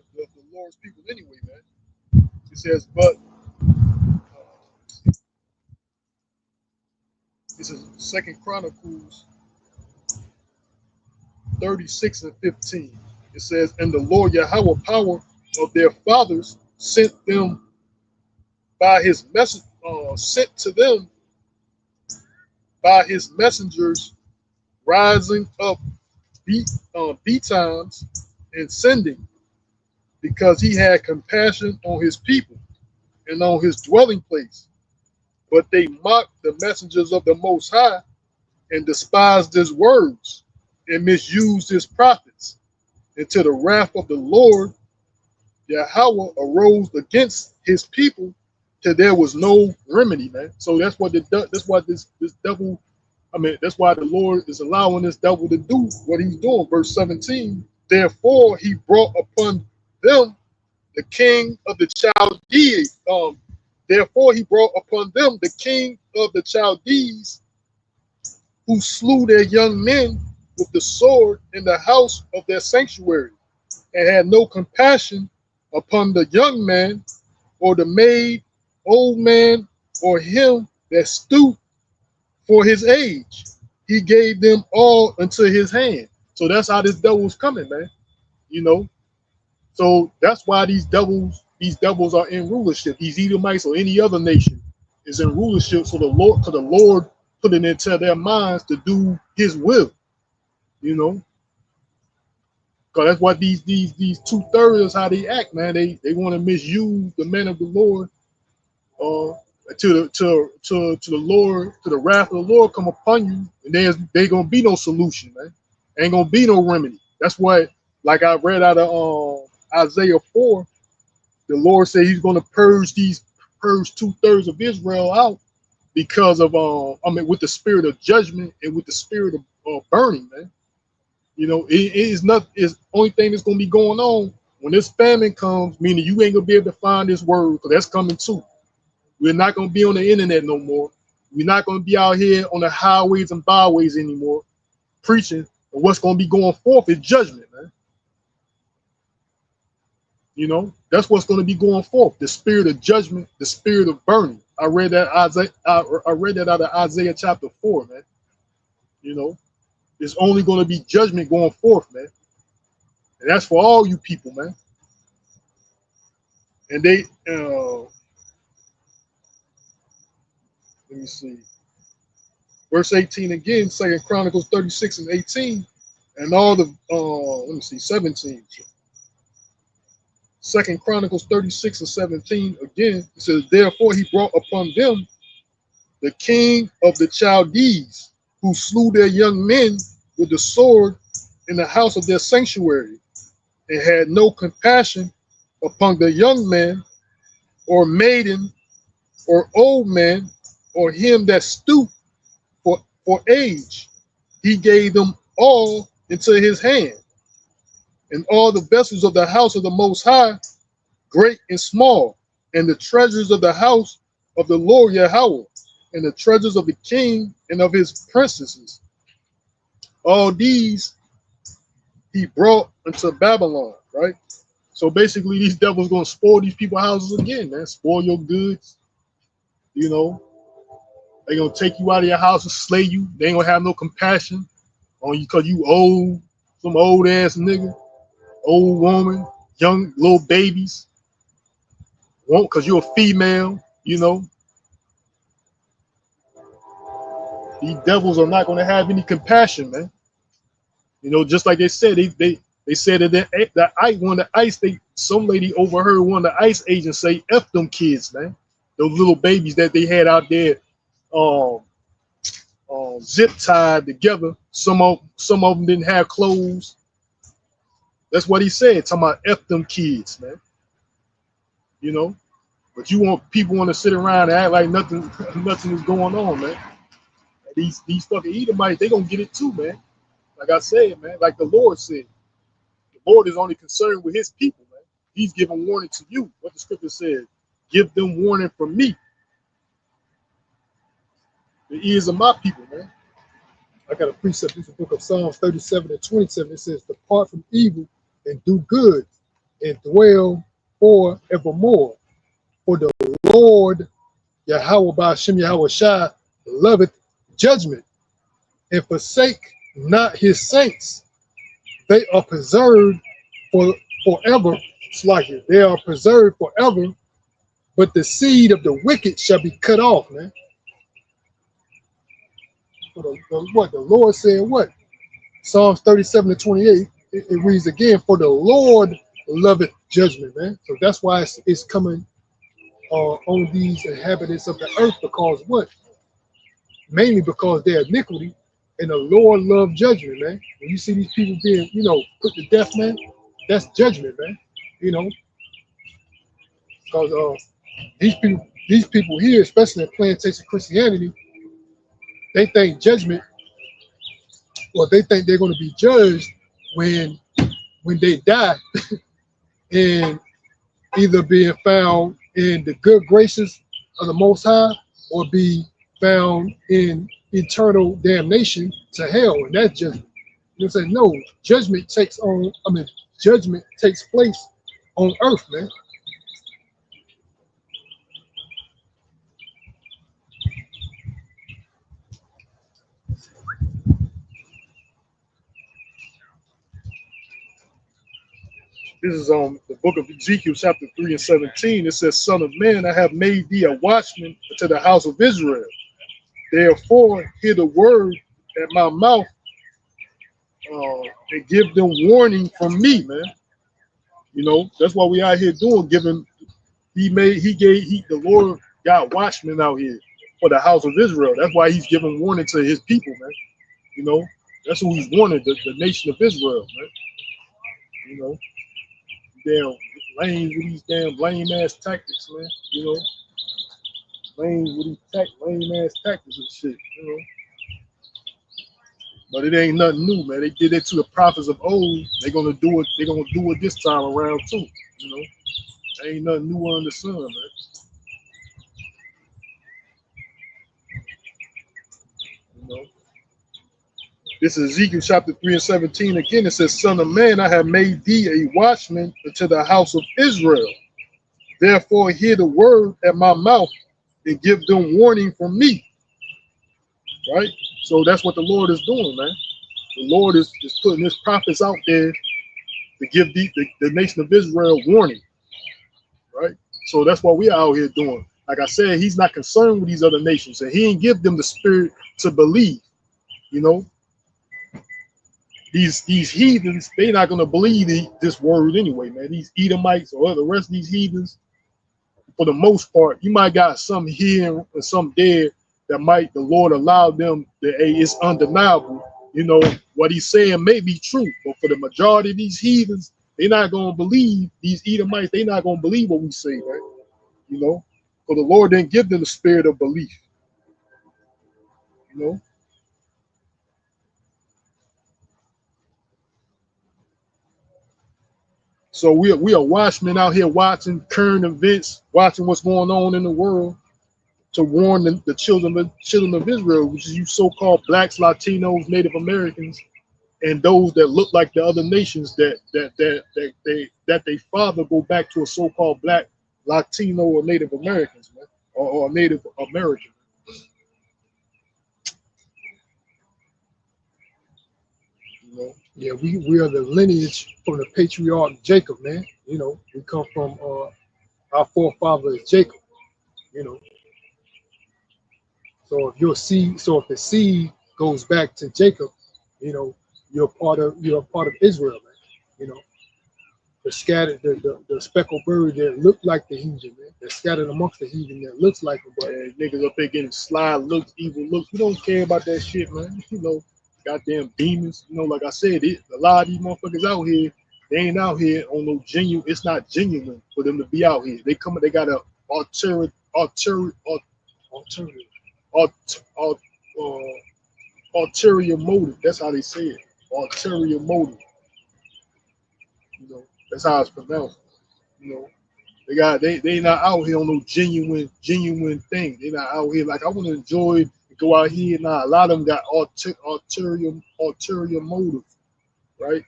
Lord's people anyway, man. It says, but this is Second Chronicles 36 and 15. It says, and the Lord Yahweh power of their fathers sent them by his message, sent to them by his messengers, rising up betimes and sending, because he had compassion on his people and on his dwelling place. But they mocked the messengers of the Most High and despised his words and misused his prophets, until the wrath of the Lord Yahweh arose against his people till there was no remedy, man. So that's what that's why this devil. I mean, that's why the Lord is allowing this devil to do what he's doing. Verse 17, therefore he brought upon them the king of the Chaldees. Therefore he brought upon them the king of the Chaldees, who slew their young men with the sword in the house of their sanctuary, and had no compassion upon the young man, or the maid, old man, or him that stooped for his age. He gave them all into his hand. So that's how this devil's coming, man. You know, so that's why these devils are in rulership. These Edomites or any other nation is in rulership. So the Lord put it into their minds to do his will. You know, because that's what these 2/3 how they act, man. They want to misuse the men of the Lord, to the Lord, to the wrath of the Lord come upon you, and there gonna be no solution, man. Ain't gonna be no remedy. That's what, like I read out of Isaiah 4, the Lord said he's gonna purge 2/3 of Israel out because of with the spirit of judgment and with the spirit of burning, man. You know, it is not. It's only thing that's gonna be going on when this famine comes, meaning you ain't gonna be able to find this word, because that's coming too. We're not gonna be on the internet no more. We're not gonna be out here on the highways and byways anymore, preaching. But what's gonna be going forth is judgment, man. You know, that's what's gonna be going forth. The spirit of judgment, the spirit of burning. I read that out of Isaiah chapter 4, man. You know. It's only going to be judgment going forth, man. And that's for all you people, man. And they, let me see. Verse 18 again, 2 Chronicles 36 and 18. And all the, let me see, 17. 2 Chronicles 36 and 17 again. It says, therefore he brought upon them the king of the Chaldees, who slew their young men with the sword in the house of their sanctuary, and had no compassion upon the young man, or maiden, or old man, or him that stooped for age. He gave them all into his hand, and all the vessels of the house of the Most High, great and small, and the treasures of the house of the Lord Yahweh, and the treasures of the king and of his princesses. All these he brought into Babylon, right? So basically, these devils gonna spoil these people's houses again, man. Spoil your goods. You know, they gonna take you out of your house and slay you. They ain't gonna have no compassion on you because you old, some old ass nigga, old woman, young little babies. Won't because you're a female, you know. These devils are not gonna have any compassion, man. You know, just like they said, they said that the ice, one of the ice, some lady overheard one of the ICE agents say, "F them kids, man." Those little babies that they had out there, zip tied together. Some of them didn't have clothes. That's what he said. Talking about F them kids, man. You know, but people want to sit around and act like nothing is going on, man. These fucking Edomites, they gonna get it too, man. Like I said, man. Like the Lord said. Lord is only concerned with his people, man. He's giving warning to you. What the scripture says, give them warning from me. The ears of my people, man. I got a precept in the book of Psalms 37 and 27. It says, depart from evil and do good and dwell forevermore. For the Lord, Yahweh Ba'ashem Yahweh Shai, loveth judgment and forsake not his saints. They are preserved forever. It's like it. They are preserved forever, but the seed of the wicked shall be cut off, man. What the Lord said, what? Psalms 37 to 28, it reads again, for the Lord loveth judgment, man. So that's why it's coming on these inhabitants of the earth, because what? Mainly because their iniquity, and the Lord loved judgment, man. When you see these people being, you know, put to death, man, that's judgment, man. You know, because these people here, especially in plantation Christianity, they think judgment, or they think they're going to be judged when they die, and either being found in the good graces of the Most High, or be found in eternal damnation to hell, and that's judgment. You know what I'm saying? No, judgment takes place on earth, man. This is on the book of Ezekiel, chapter 3 and 17. It says, son of man, I have made thee a watchman to the house of Israel. Therefore, hear the word at my mouth, and give them warning from me, man. You know, that's what we out here doing, giving. The Lord got watchmen out here for the house of Israel. That's why he's giving warning to his people, man. You know, that's who he's warning, the nation of Israel, man. You know, damn lame with these damn lame ass tactics, man. You know, lame with these lame ass tactics and shit, you know. But it ain't nothing new, man. They did it to the prophets of old. They're gonna do it. They're gonna do it this time around too. You know, there ain't nothing new under the sun, man. You know, this is Ezekiel chapter 3 and 17. Again, it says, "Son of man, I have made thee a watchman to the house of Israel. Therefore, hear the word at my mouth and give them warning from me." Right. So that's what the Lord is doing, man. The Lord is putting his prophets out there to give the nation of Israel warning, right? So that's what we are out here doing. Like I said, he's not concerned with these other nations, and he ain't give them the spirit to believe. You know, these heathens, they're not gonna believe this word anyway, man. These Edomites or the rest of these heathens, for the most part, you might got some here and some there that might the Lord allow them that hey, it's undeniable. You know, what he's saying may be true, but for the majority of these heathens, they're not gonna believe these Edomites, they're not gonna believe what we say, right? You know, for the Lord didn't give them the spirit of belief. You know. So we are watchmen out here watching current events, watching what's going on in the world to warn the children of Israel, which is you so-called blacks, Latinos, Native Americans, and those that look like the other nations that they father go back to a so-called black, Latino, or Native Americans, man, or Native American. You know? Yeah, we are the lineage from the patriarch Jacob, man. You know, we come from our forefather is Jacob. You know, so if if the seed goes back to Jacob, you know, you're part of Israel, man. You know, the scattered the speckled bird that look like the heathen, man. They're scattered amongst the heathen that looks like them, but niggas up there getting sly looks, evil looks. We don't care about that shit, man. You know. Goddamn demons, you know, like I said, a lot of these motherfuckers out here, they ain't out here on no genuine. It's not genuine for them to be out here. They got a ulterior motive. That's how they say it. Ulterior motive. You know, that's how it's pronounced. You know, they not out here on no genuine thing. They not out here like I want to enjoy. Go out here now. A lot of them got ulterior motive, right?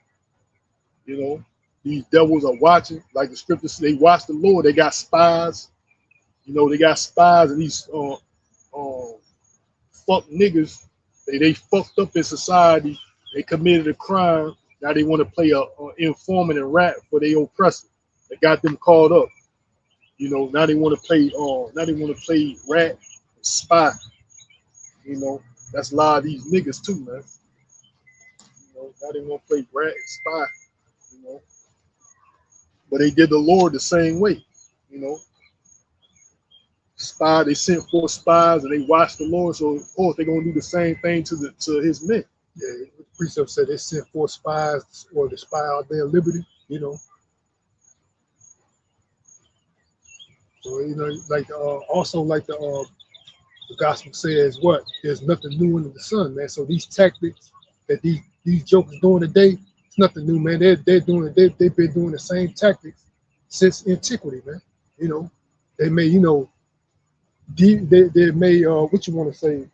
You know, these devils are watching, like the scriptures. They watch the Lord. They got spies. You know, they got spies, and these fuck niggas. They fucked up in society. They committed a crime. Now they want to play a informant and rat for their oppressor. They got them caught up. You know, now they want to play. Now they want to play rat and spy. You know, that's a lot of these niggas too, man. You know, now they want to play rat and spy, you know. But they did the Lord the same way, you know. Spy, they sent forth spies and they watched the Lord, so of course they're gonna do the same thing to his men. Yeah, the precept said they sent forth spies or to spy out their liberty, you know. So you know, like also like the gospel says what? There's nothing new under the sun, man. So these tactics that these jokers doing today, it's nothing new, man. They're doing it. They've been doing the same tactics since antiquity, man. You know, they may, you know, they may what you want to say,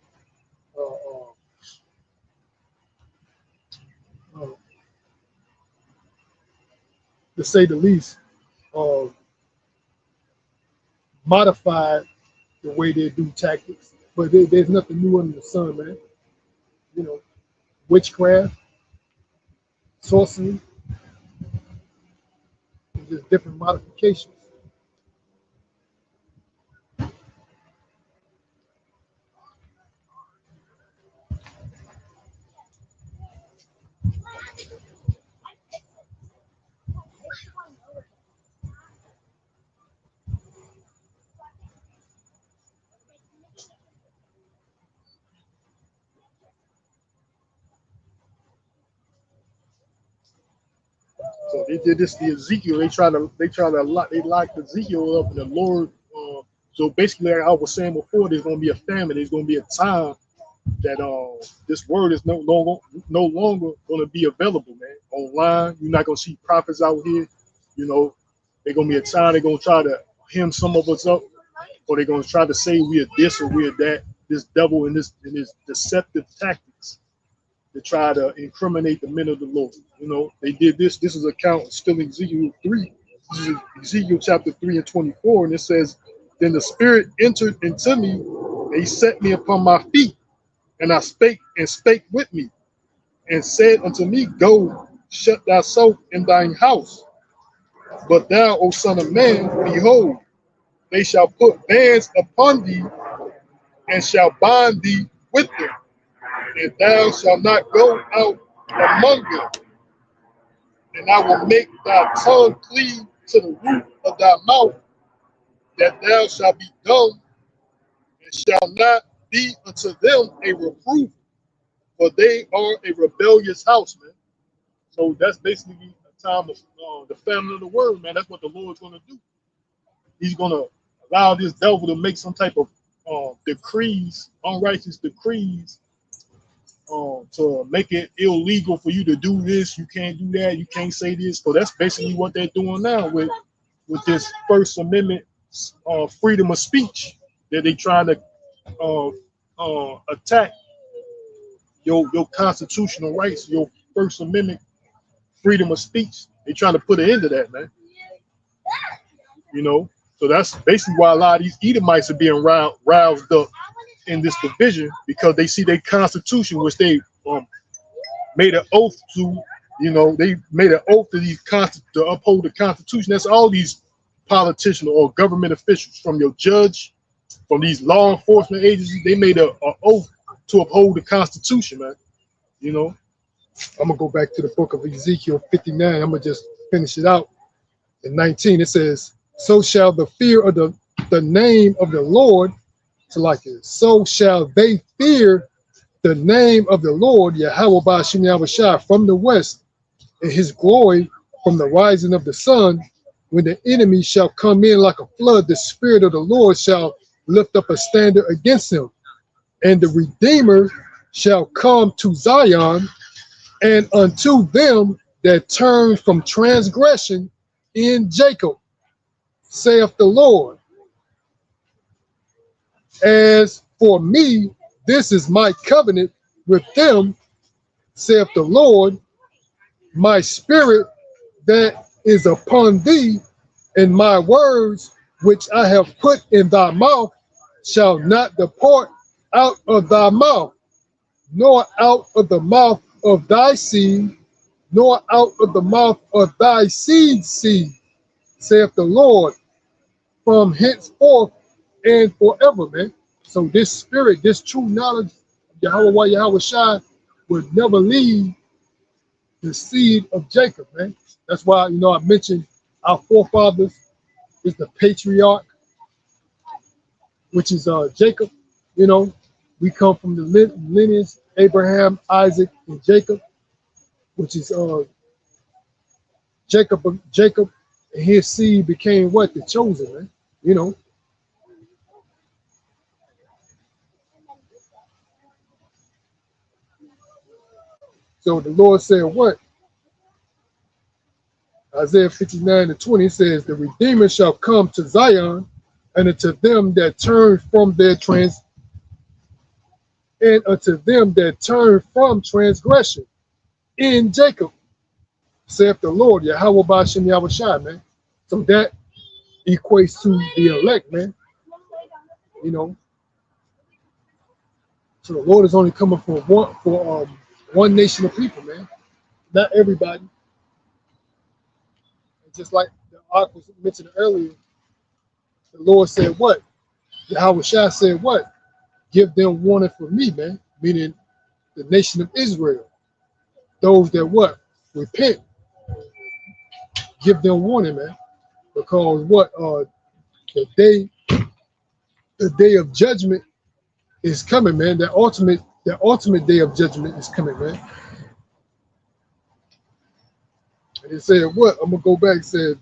to say the least, modified the way they do tactics, but there's nothing new under the sun, man. You know, witchcraft, sorcery, just different modifications. So they did this to Ezekiel. They locked Ezekiel up, and the Lord. So basically, like I was saying before, there's gonna be a famine. There's gonna be a time that this word is no longer gonna be available, man. Online, you're not gonna see prophets out here. You know, there's gonna be a time they're gonna try to hem some of us up, or they're gonna try to say we're this or we're that. This devil and his deceptive tactics to try to incriminate the men of the Lord. You know, they did this. This is account still in Ezekiel 3. This is Ezekiel chapter 3 and 24. And it says, then the spirit entered into me, and he set me upon my feet, and I spake with me, and said unto me, go shut thyself in thine house. But thou, O son of man, behold, they shall put bands upon thee, and shall bind thee with them, and thou shalt not go out among them. And I will make thy tongue cleave to the roof of thy mouth, that thou shalt be dumb, and shall not be unto them a reproof, for they are a rebellious house, man. So that's basically a time of the famine of the word, man. That's what the Lord's going to do. He's going to allow this devil to make some type of decrees, unrighteous decrees, to make it illegal for you to do this. You can't do that. You can't say this. So that's basically what they're doing now with this First Amendment freedom of speech that they trying to attack your constitutional rights, your First Amendment freedom of speech. They trying to put an end to that, man. You know, so that's basically why a lot of these Edomites are being roused up in this division, because they see their constitution, which they made an oath to. You know, they made an oath to uphold the Constitution. That's all these politicians or government officials, from your judge, from these law enforcement agencies. They made an oath to uphold the Constitution, man. You know. I'm gonna go back to the book of Ezekiel 59. I'm gonna just finish it out. In 19, it says, "So shall the fear of the name of the Lord," to like it. So shall they fear the name of the Lord, Yahweh Ba'ashem Yahushua, from the west, and his glory from the rising of the sun. When the enemy shall come in like a flood, the spirit of the Lord shall lift up a standard against him, and the Redeemer shall come to Zion, and unto them that turn from transgression in Jacob, saith the Lord. As for me, this is my covenant with them, saith the Lord. My spirit that is upon thee, and my words which I have put in thy mouth shall not depart out of thy mouth, nor out of the mouth of thy seed, nor out of the mouth of thy seed's seed, saith the Lord, from henceforth and forever, man. So this spirit, this true knowledge, Yahweh Shai, would never leave the seed of Jacob, man. That's why, you know, I mentioned our forefathers is the patriarch, which is Jacob. You know, we come from the lineage Abraham, Isaac, and Jacob, which is Jacob, and his seed became what? The chosen, man. You know. So the Lord said what? Isaiah 59:20 says, the Redeemer shall come to Zion, and unto them that turn from their transgression in Jacob, saith the Lord, Yahweh Ba'ashem Yahushua, man. So that equates to the elect, man. You know. So the Lord is only coming for one nation of people, man. Not everybody. Just like the ark was mentioned earlier, the Lord said what? Yahweh Shai said what? Give them warning from me, man. Meaning the nation of Israel. Those that what? Repent. Give them warning, man. Because what? The day of judgment is coming, man. The ultimate day of judgment is coming, man. And it said what? I'm gonna go back and say,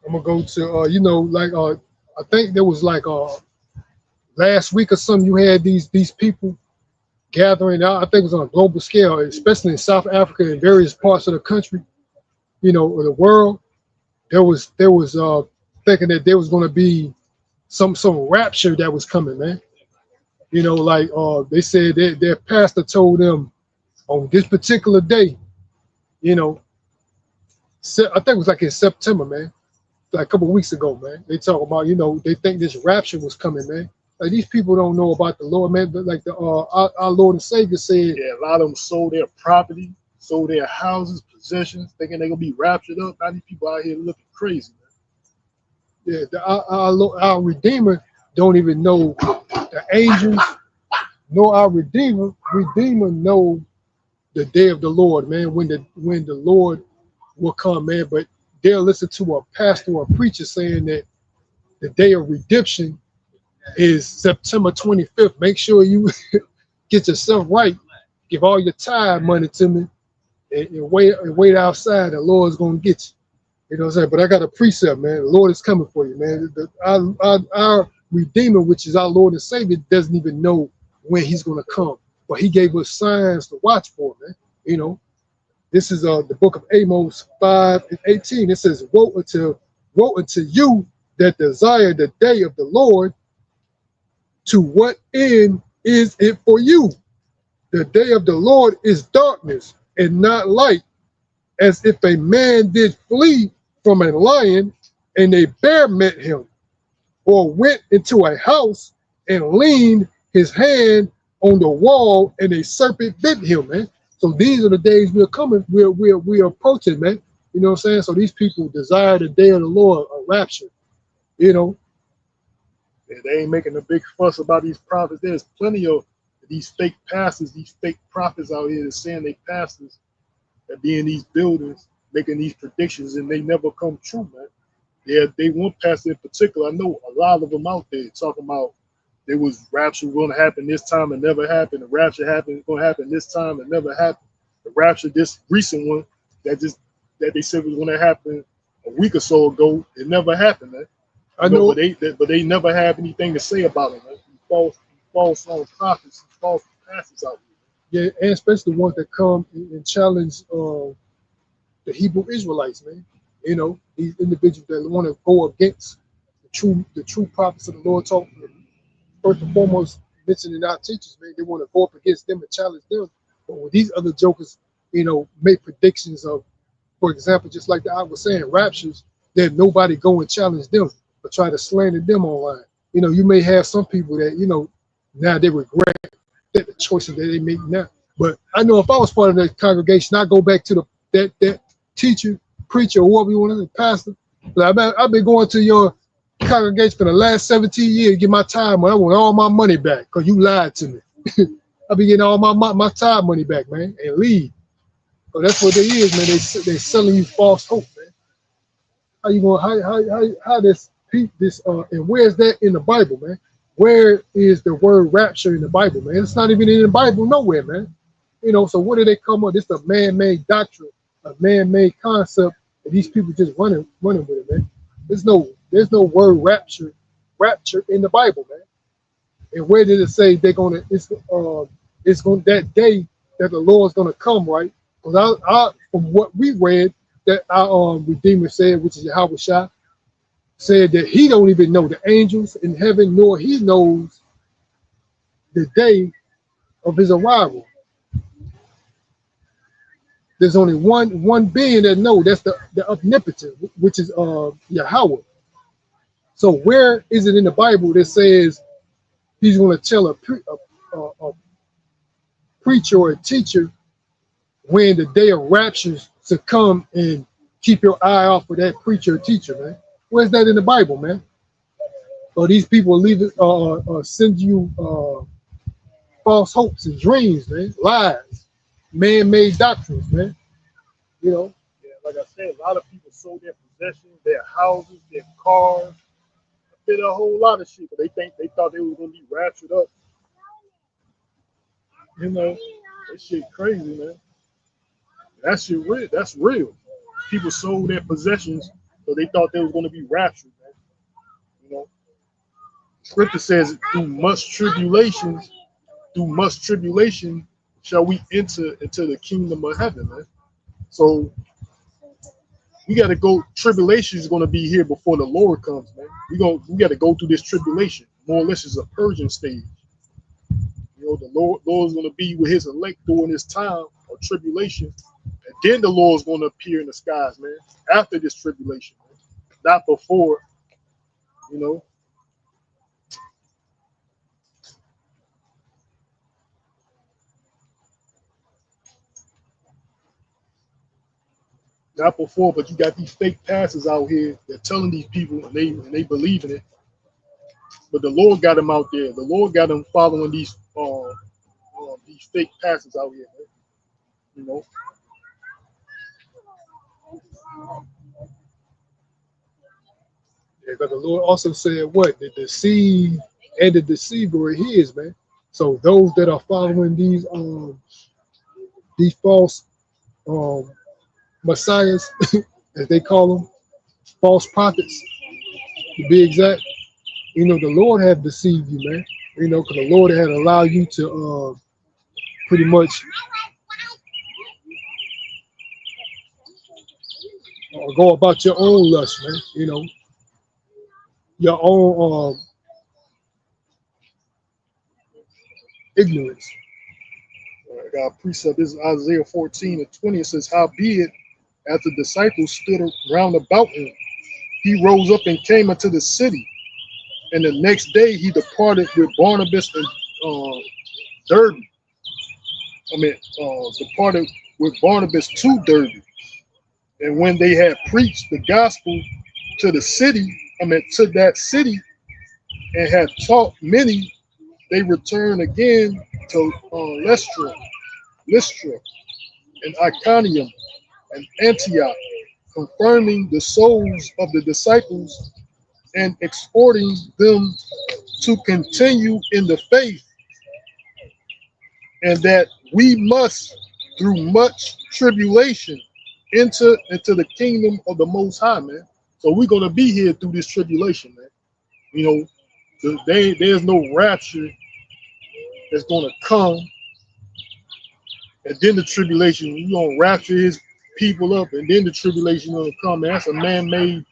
I'm gonna go to you know, like I think there was like last week or something. You had these people gathering out. I think it was on a global scale, especially in South Africa and various parts of the country, you know, or the world. There was thinking that there was going to be some rapture that was coming, man. You know, like they said that their pastor told them on this particular day, you know, I think it was like in September, man, like a couple of weeks ago, man. They talk about, you know, they think this rapture was coming, man. Like these people don't know about the Lord, man. But like our Lord and Savior said, Yeah, a lot of them sold their property, sold their houses, possessions, thinking they're gonna be raptured up. Now these people out here looking crazy, man. yeah, our Redeemer don't even know the angels, nor our Redeemer know the day of the Lord, man. When the Lord will come, man. But they'll listen to a pastor or a preacher saying that the day of redemption is September 25th. Make sure you get yourself right. Give all your tithe money to me and wait outside. The Lord's gonna get you. You know what I'm saying? But I got a precept, man. The Lord is coming for you, man. Our Redeemer, which is our Lord and Savior, doesn't even know when he's gonna come. But he gave us signs to watch for, man. You know, this is the book of Amos 5:18. It says, woe unto you that desire the day of the Lord. To what end is it for you? The day of the Lord is darkness and not light, as if a man did flee from a lion and a bear met him, or went into a house and leaned his hand on the wall and a serpent bit him, man. So these are the days we're coming, we're approaching, man. You know what I'm saying? So these people desire the day of the Lord, a rapture, you know. Yeah, they ain't making a big fuss about these prophets. There's plenty of these fake pastors, these fake prophets out here that's saying they pastors that be in these buildings making these predictions and they never come true, man. Yeah, they one pastor in particular, I know a lot of them out there talking about there was rapture going to happen this time and never happened. The rapture going to happen this time and never happened. The rapture, this recent one that they said was going to happen a week or so ago, it never happened, man. I know, but they never have anything to say about it, man. False prophets, false pastors out there. Yeah, and especially the ones that come and challenge the Hebrew Israelites, man. You know, these individuals that want to go against the true prophets of the Lord. Talk first and foremost, mentioning our teachers, man. They want to go up against them and challenge them. But when these other jokers, you know, make predictions of, for example, just like I was saying, raptures, that nobody go and challenge them, but try to slander them online. You know, you may have some people that, you know, now they regret that the choices that they make now. But I know if I was part of that congregation, I'd go back to that teacher, preacher, or whoever you want to say, pastor. But I've been going to your congregation for the last 17 years to get my time. I want all my money back because you lied to me. I'll be getting all my time money back, man, and leave. So that's what they is, man. They selling you false hope, man. How you going? How this and where's that in the Bible, man? Where is the word rapture in the Bible, man? It's not even in the Bible nowhere, man. You know, so what do they come up? This is a man-made doctrine, a man-made concept, and these people just running with it, man. There's no word rapture in the Bible, man. And where did it say it's going that day that the Lord's gonna come, right? Because I from what we read, that our Redeemer said, which is Yahweh Shah, said that he don't even know the angels in heaven, nor he knows the day of his arrival. There's only one being that knows, that's the omnipotent, which is Yahweh. So where is it in the Bible that says he's going to tell a preacher or a teacher when the day of rapture to come and keep your eye off of that preacher or teacher, man? Where's that in the Bible, man? Or these people send you false hopes and dreams, man, lies, man-made doctrines, man. You know. Yeah, a like I said, a lot of people sold their possessions, their houses, their cars, did a whole lot of shit. But they thought they were gonna be raptured up. You know, that shit crazy, man. That shit real. That's real. People sold their possessions, so they thought they was gonna be raptured, man. You know, Scripture says, through much tribulation shall we enter into the kingdom of heaven, man. So we got to go. Tribulation is going to be here before the Lord comes, man. We got to go through this tribulation. More or less, is a purging stage. You know, the Lord's going to be with His elect during this time of tribulation, and then the Lord's going to appear in the skies, man. After this tribulation, man. Not before. You know. Not before, but you got these fake pastors out here. They're telling these people, and they believe in it. But the Lord got them out there. The Lord got them following these fake pastors out here. Man. You know. Yeah, because the Lord also said what? The deceived and the deceiver are His, man. So those that are following these false messiahs, as they call them, false prophets, to be exact, you know, the Lord had deceived you, man. You know, because the Lord had allowed you to pretty much go about your own lust, man. You know, your own ignorance. I got a precept. This is Isaiah 14:20. It says, "Howbeit, as the disciples stood round about him, he rose up and came into the city. And the next day he departed with Barnabas and Derbe. Departed with Barnabas to Derbe. And when they had preached the gospel to that city, and had taught many, they returned again to Lystra, and Iconium, and Antioch, confirming the souls of the disciples and exhorting them to continue in the faith, and that we must, through much tribulation, enter into the kingdom of the Most High, man. So we're going to be here through this tribulation, man. You know, there's no rapture that's going to come, and then the tribulation, we're going to rapture His people up, and then the tribulation going to come, man. That's a man-made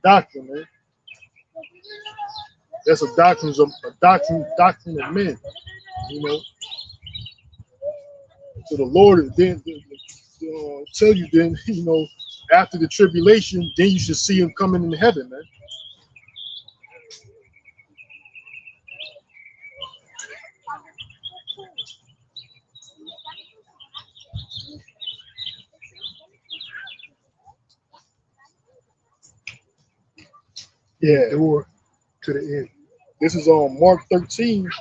doctrine, man. That's a doctrine of men, you know. So the Lord then tell you, then, you know, after the tribulation, then you should see Him coming in heaven, man. Yeah, door to the end. This is on Mark 13. Let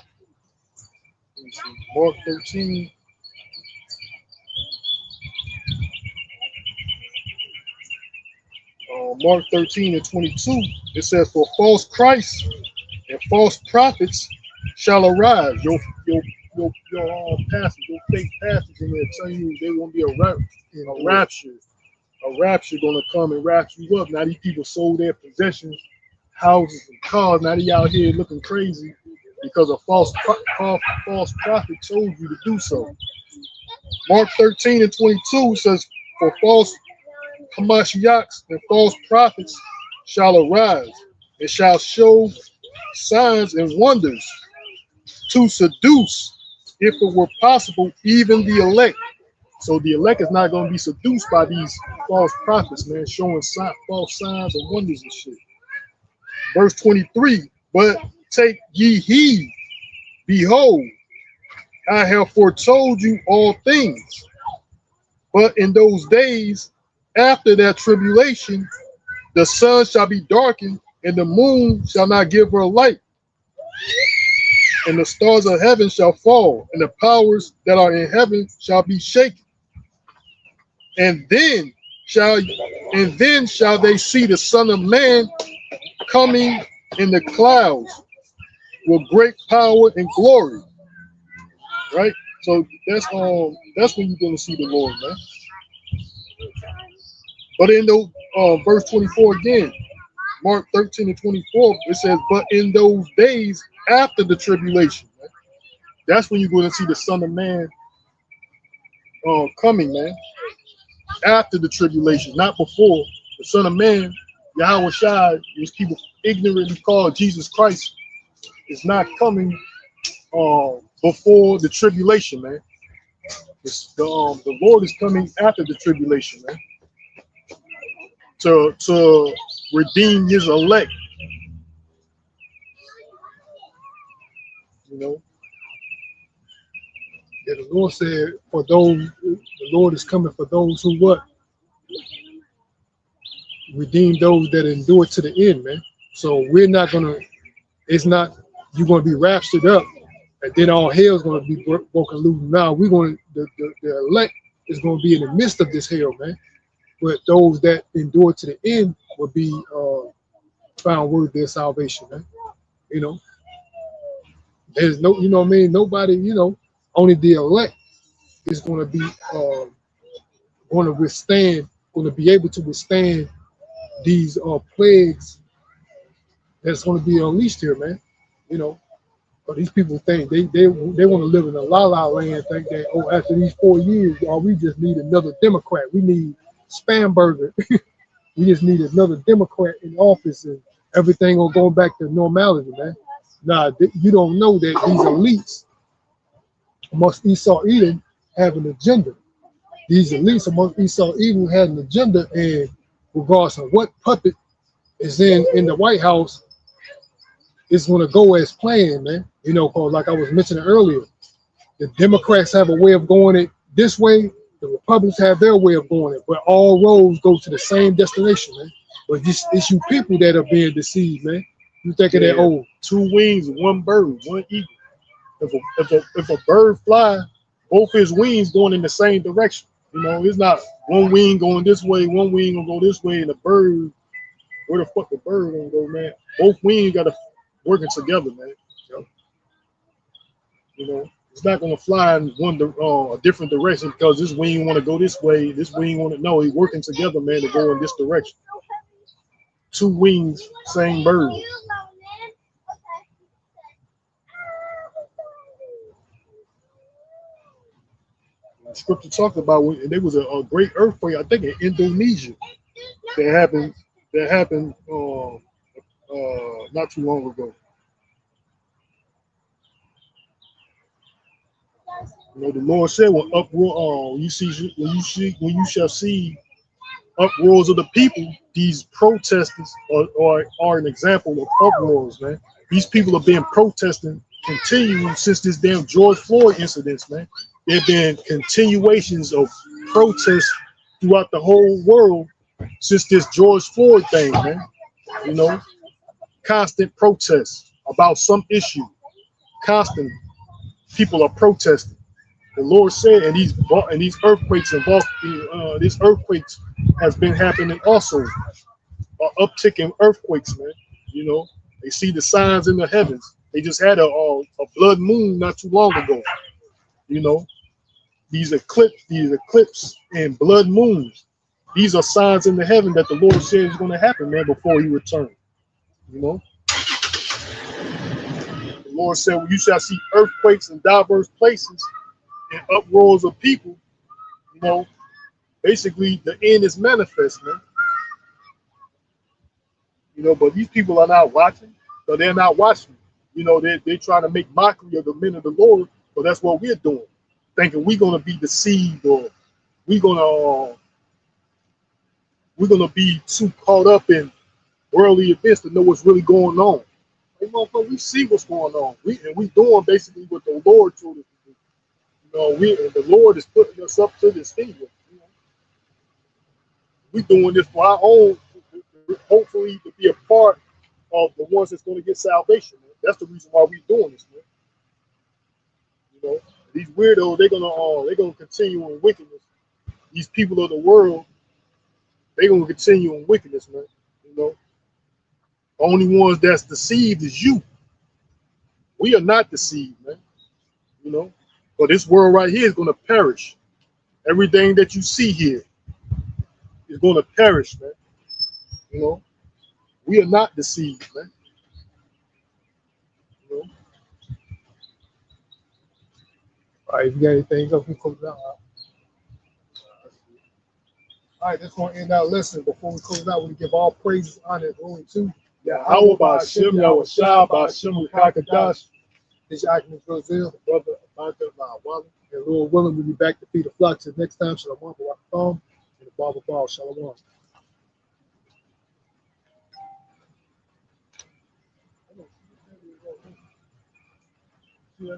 me see. Mark 13. Mark 13:22. It says, "For false Christs and false prophets shall arise." Your pastors, your fake pastors, and they're telling you there won't be a rapture. A rapture gonna come and rapture you up. Now these people sold their possessions, houses and cars. Now they out here looking crazy because a false prophet told you to do so. Mark 13:22 says, "For false Hamashiachs and false prophets shall arise, and shall show signs and wonders to seduce, if it were possible, even the elect." So the elect is not going to be seduced by these false prophets, man, showing false signs and wonders and shit. Verse 23, "But take ye heed, behold, I have foretold you all things. But in those days, after that tribulation, the sun shall be darkened, and the moon shall not give her light, and the stars of heaven shall fall, and the powers that are in heaven shall be shaken. And then and then shall they see the Son of Man coming in the clouds with great power and glory. Right? So that's when you're gonna see the Lord, man. But in the verse 24 again, Mark 13 and 24, it says, but in those days after the tribulation, right? That's when you're going to see the Son of Man coming, man. After the tribulation, not before. The Son of Man, Yahweh Shai, which people ignorantly call Jesus Christ, is not coming before the tribulation, man. The Lord is coming after the tribulation, man. To redeem his elect. You know. Yeah, the Lord said, for those, the Lord is coming for those who what? Redeem those that endure to the end, man. So we're not gonna, it's not, you're gonna be raptured up and then all hell's gonna be broken loose. Now we're going to, the elect is gonna be in the midst of this hell, man. But those that endure to the end will be found worthy of salvation, man. You know, there's no, you know what I mean? Nobody, you know, only the elect is going to be going to be able to withstand these plagues that's going to be unleashed here, man. You know, but these people think they want to live in a la-la land, think that, oh, after these 4 years, we just need another Democrat. We need Spamberger. We just need another Democrat in office and everything will go back to normality, man. Nah, you don't know that these elites amongst Esau Edom have an agenda. These elites amongst Esau Edom have an agenda, and regardless of what puppet is in the White House, it's going to go as planned, man. You know, cause like I was mentioning earlier, the Democrats have a way of going it this way, the Republicans have their way of going it, but all roads go to the same destination, man. But it's you people that are being deceived, man. You thinking that, oh, 2 wings, 1 bird, 1 eagle. If a bird fly, both his wings going in the same direction. You know, it's not 1 wing going this way, 1 wing gonna go this way, and the bird, where the fuck the bird gonna go, man? Both wings gotta working together, man. You know, it's not gonna fly in a different direction because this wing want to go this way, this wing want to. No, he's working together, man, to go in this direction. 2 wings, same bird. The scripture talked about when there was a great earthquake, I think in Indonesia, that happened not too long ago. You know, the Lord said, "When uproar, when you shall see uproars of the people, these protesters are an example of uproars, man. These people have been protesting continuing since this damn George Floyd incidents, man. There have been continuations of protests throughout the whole world since this George Floyd thing, man. You know, constant protests about some issue. Constant people are protesting. The Lord said, and these earthquakes these earthquakes has been happening also. An uptick in earthquakes, man. You know, they see the signs in the heavens. They just had a blood moon not too long ago. You know, these eclipses and blood moons. These are signs in the heaven that the Lord said is going to happen, man, before He returns. You know, the Lord said, well, "You shall see earthquakes in diverse places and uproars of people." You know, basically the end is manifest, man. You know, but these people are not watching, so they're not watching. You know, they're trying to make mockery of the men of the Lord, so that's what we're doing, thinking we're gonna be deceived or we're gonna be too caught up in worldly events to know what's really going on. Hey, motherfucker, we see what's going on. We doing basically what the Lord told us to do. You know, the Lord is putting us up to this thing. You know, we doing this for our own, hopefully to be a part of the ones that's going to get salvation. Man. That's the reason why we're doing this, man. You know, these weirdos, they're gonna continue in wickedness. These people of the world, they gonna continue in wickedness, man. You know, only ones that's deceived is you. We are not deceived, man. You know, but this world right here is gonna perish. Everything that you see here is gonna perish, man. You know, we are not deceived, man. You know, All right, if you got anything else, we close it out. All right, that's going to end our lesson. Before we close out, we give all praises, honor, and glory to Yahweh Ba'ashem, Yahweh Shah, Ba'ashem, Kakadash, this Ackman Brazil, brother Abanta Ma'awali. and Lord willing, we'll be back to feed the flock. Till next time, Shalom, Barakam, and the Bible Ball, Shalom. Yeah.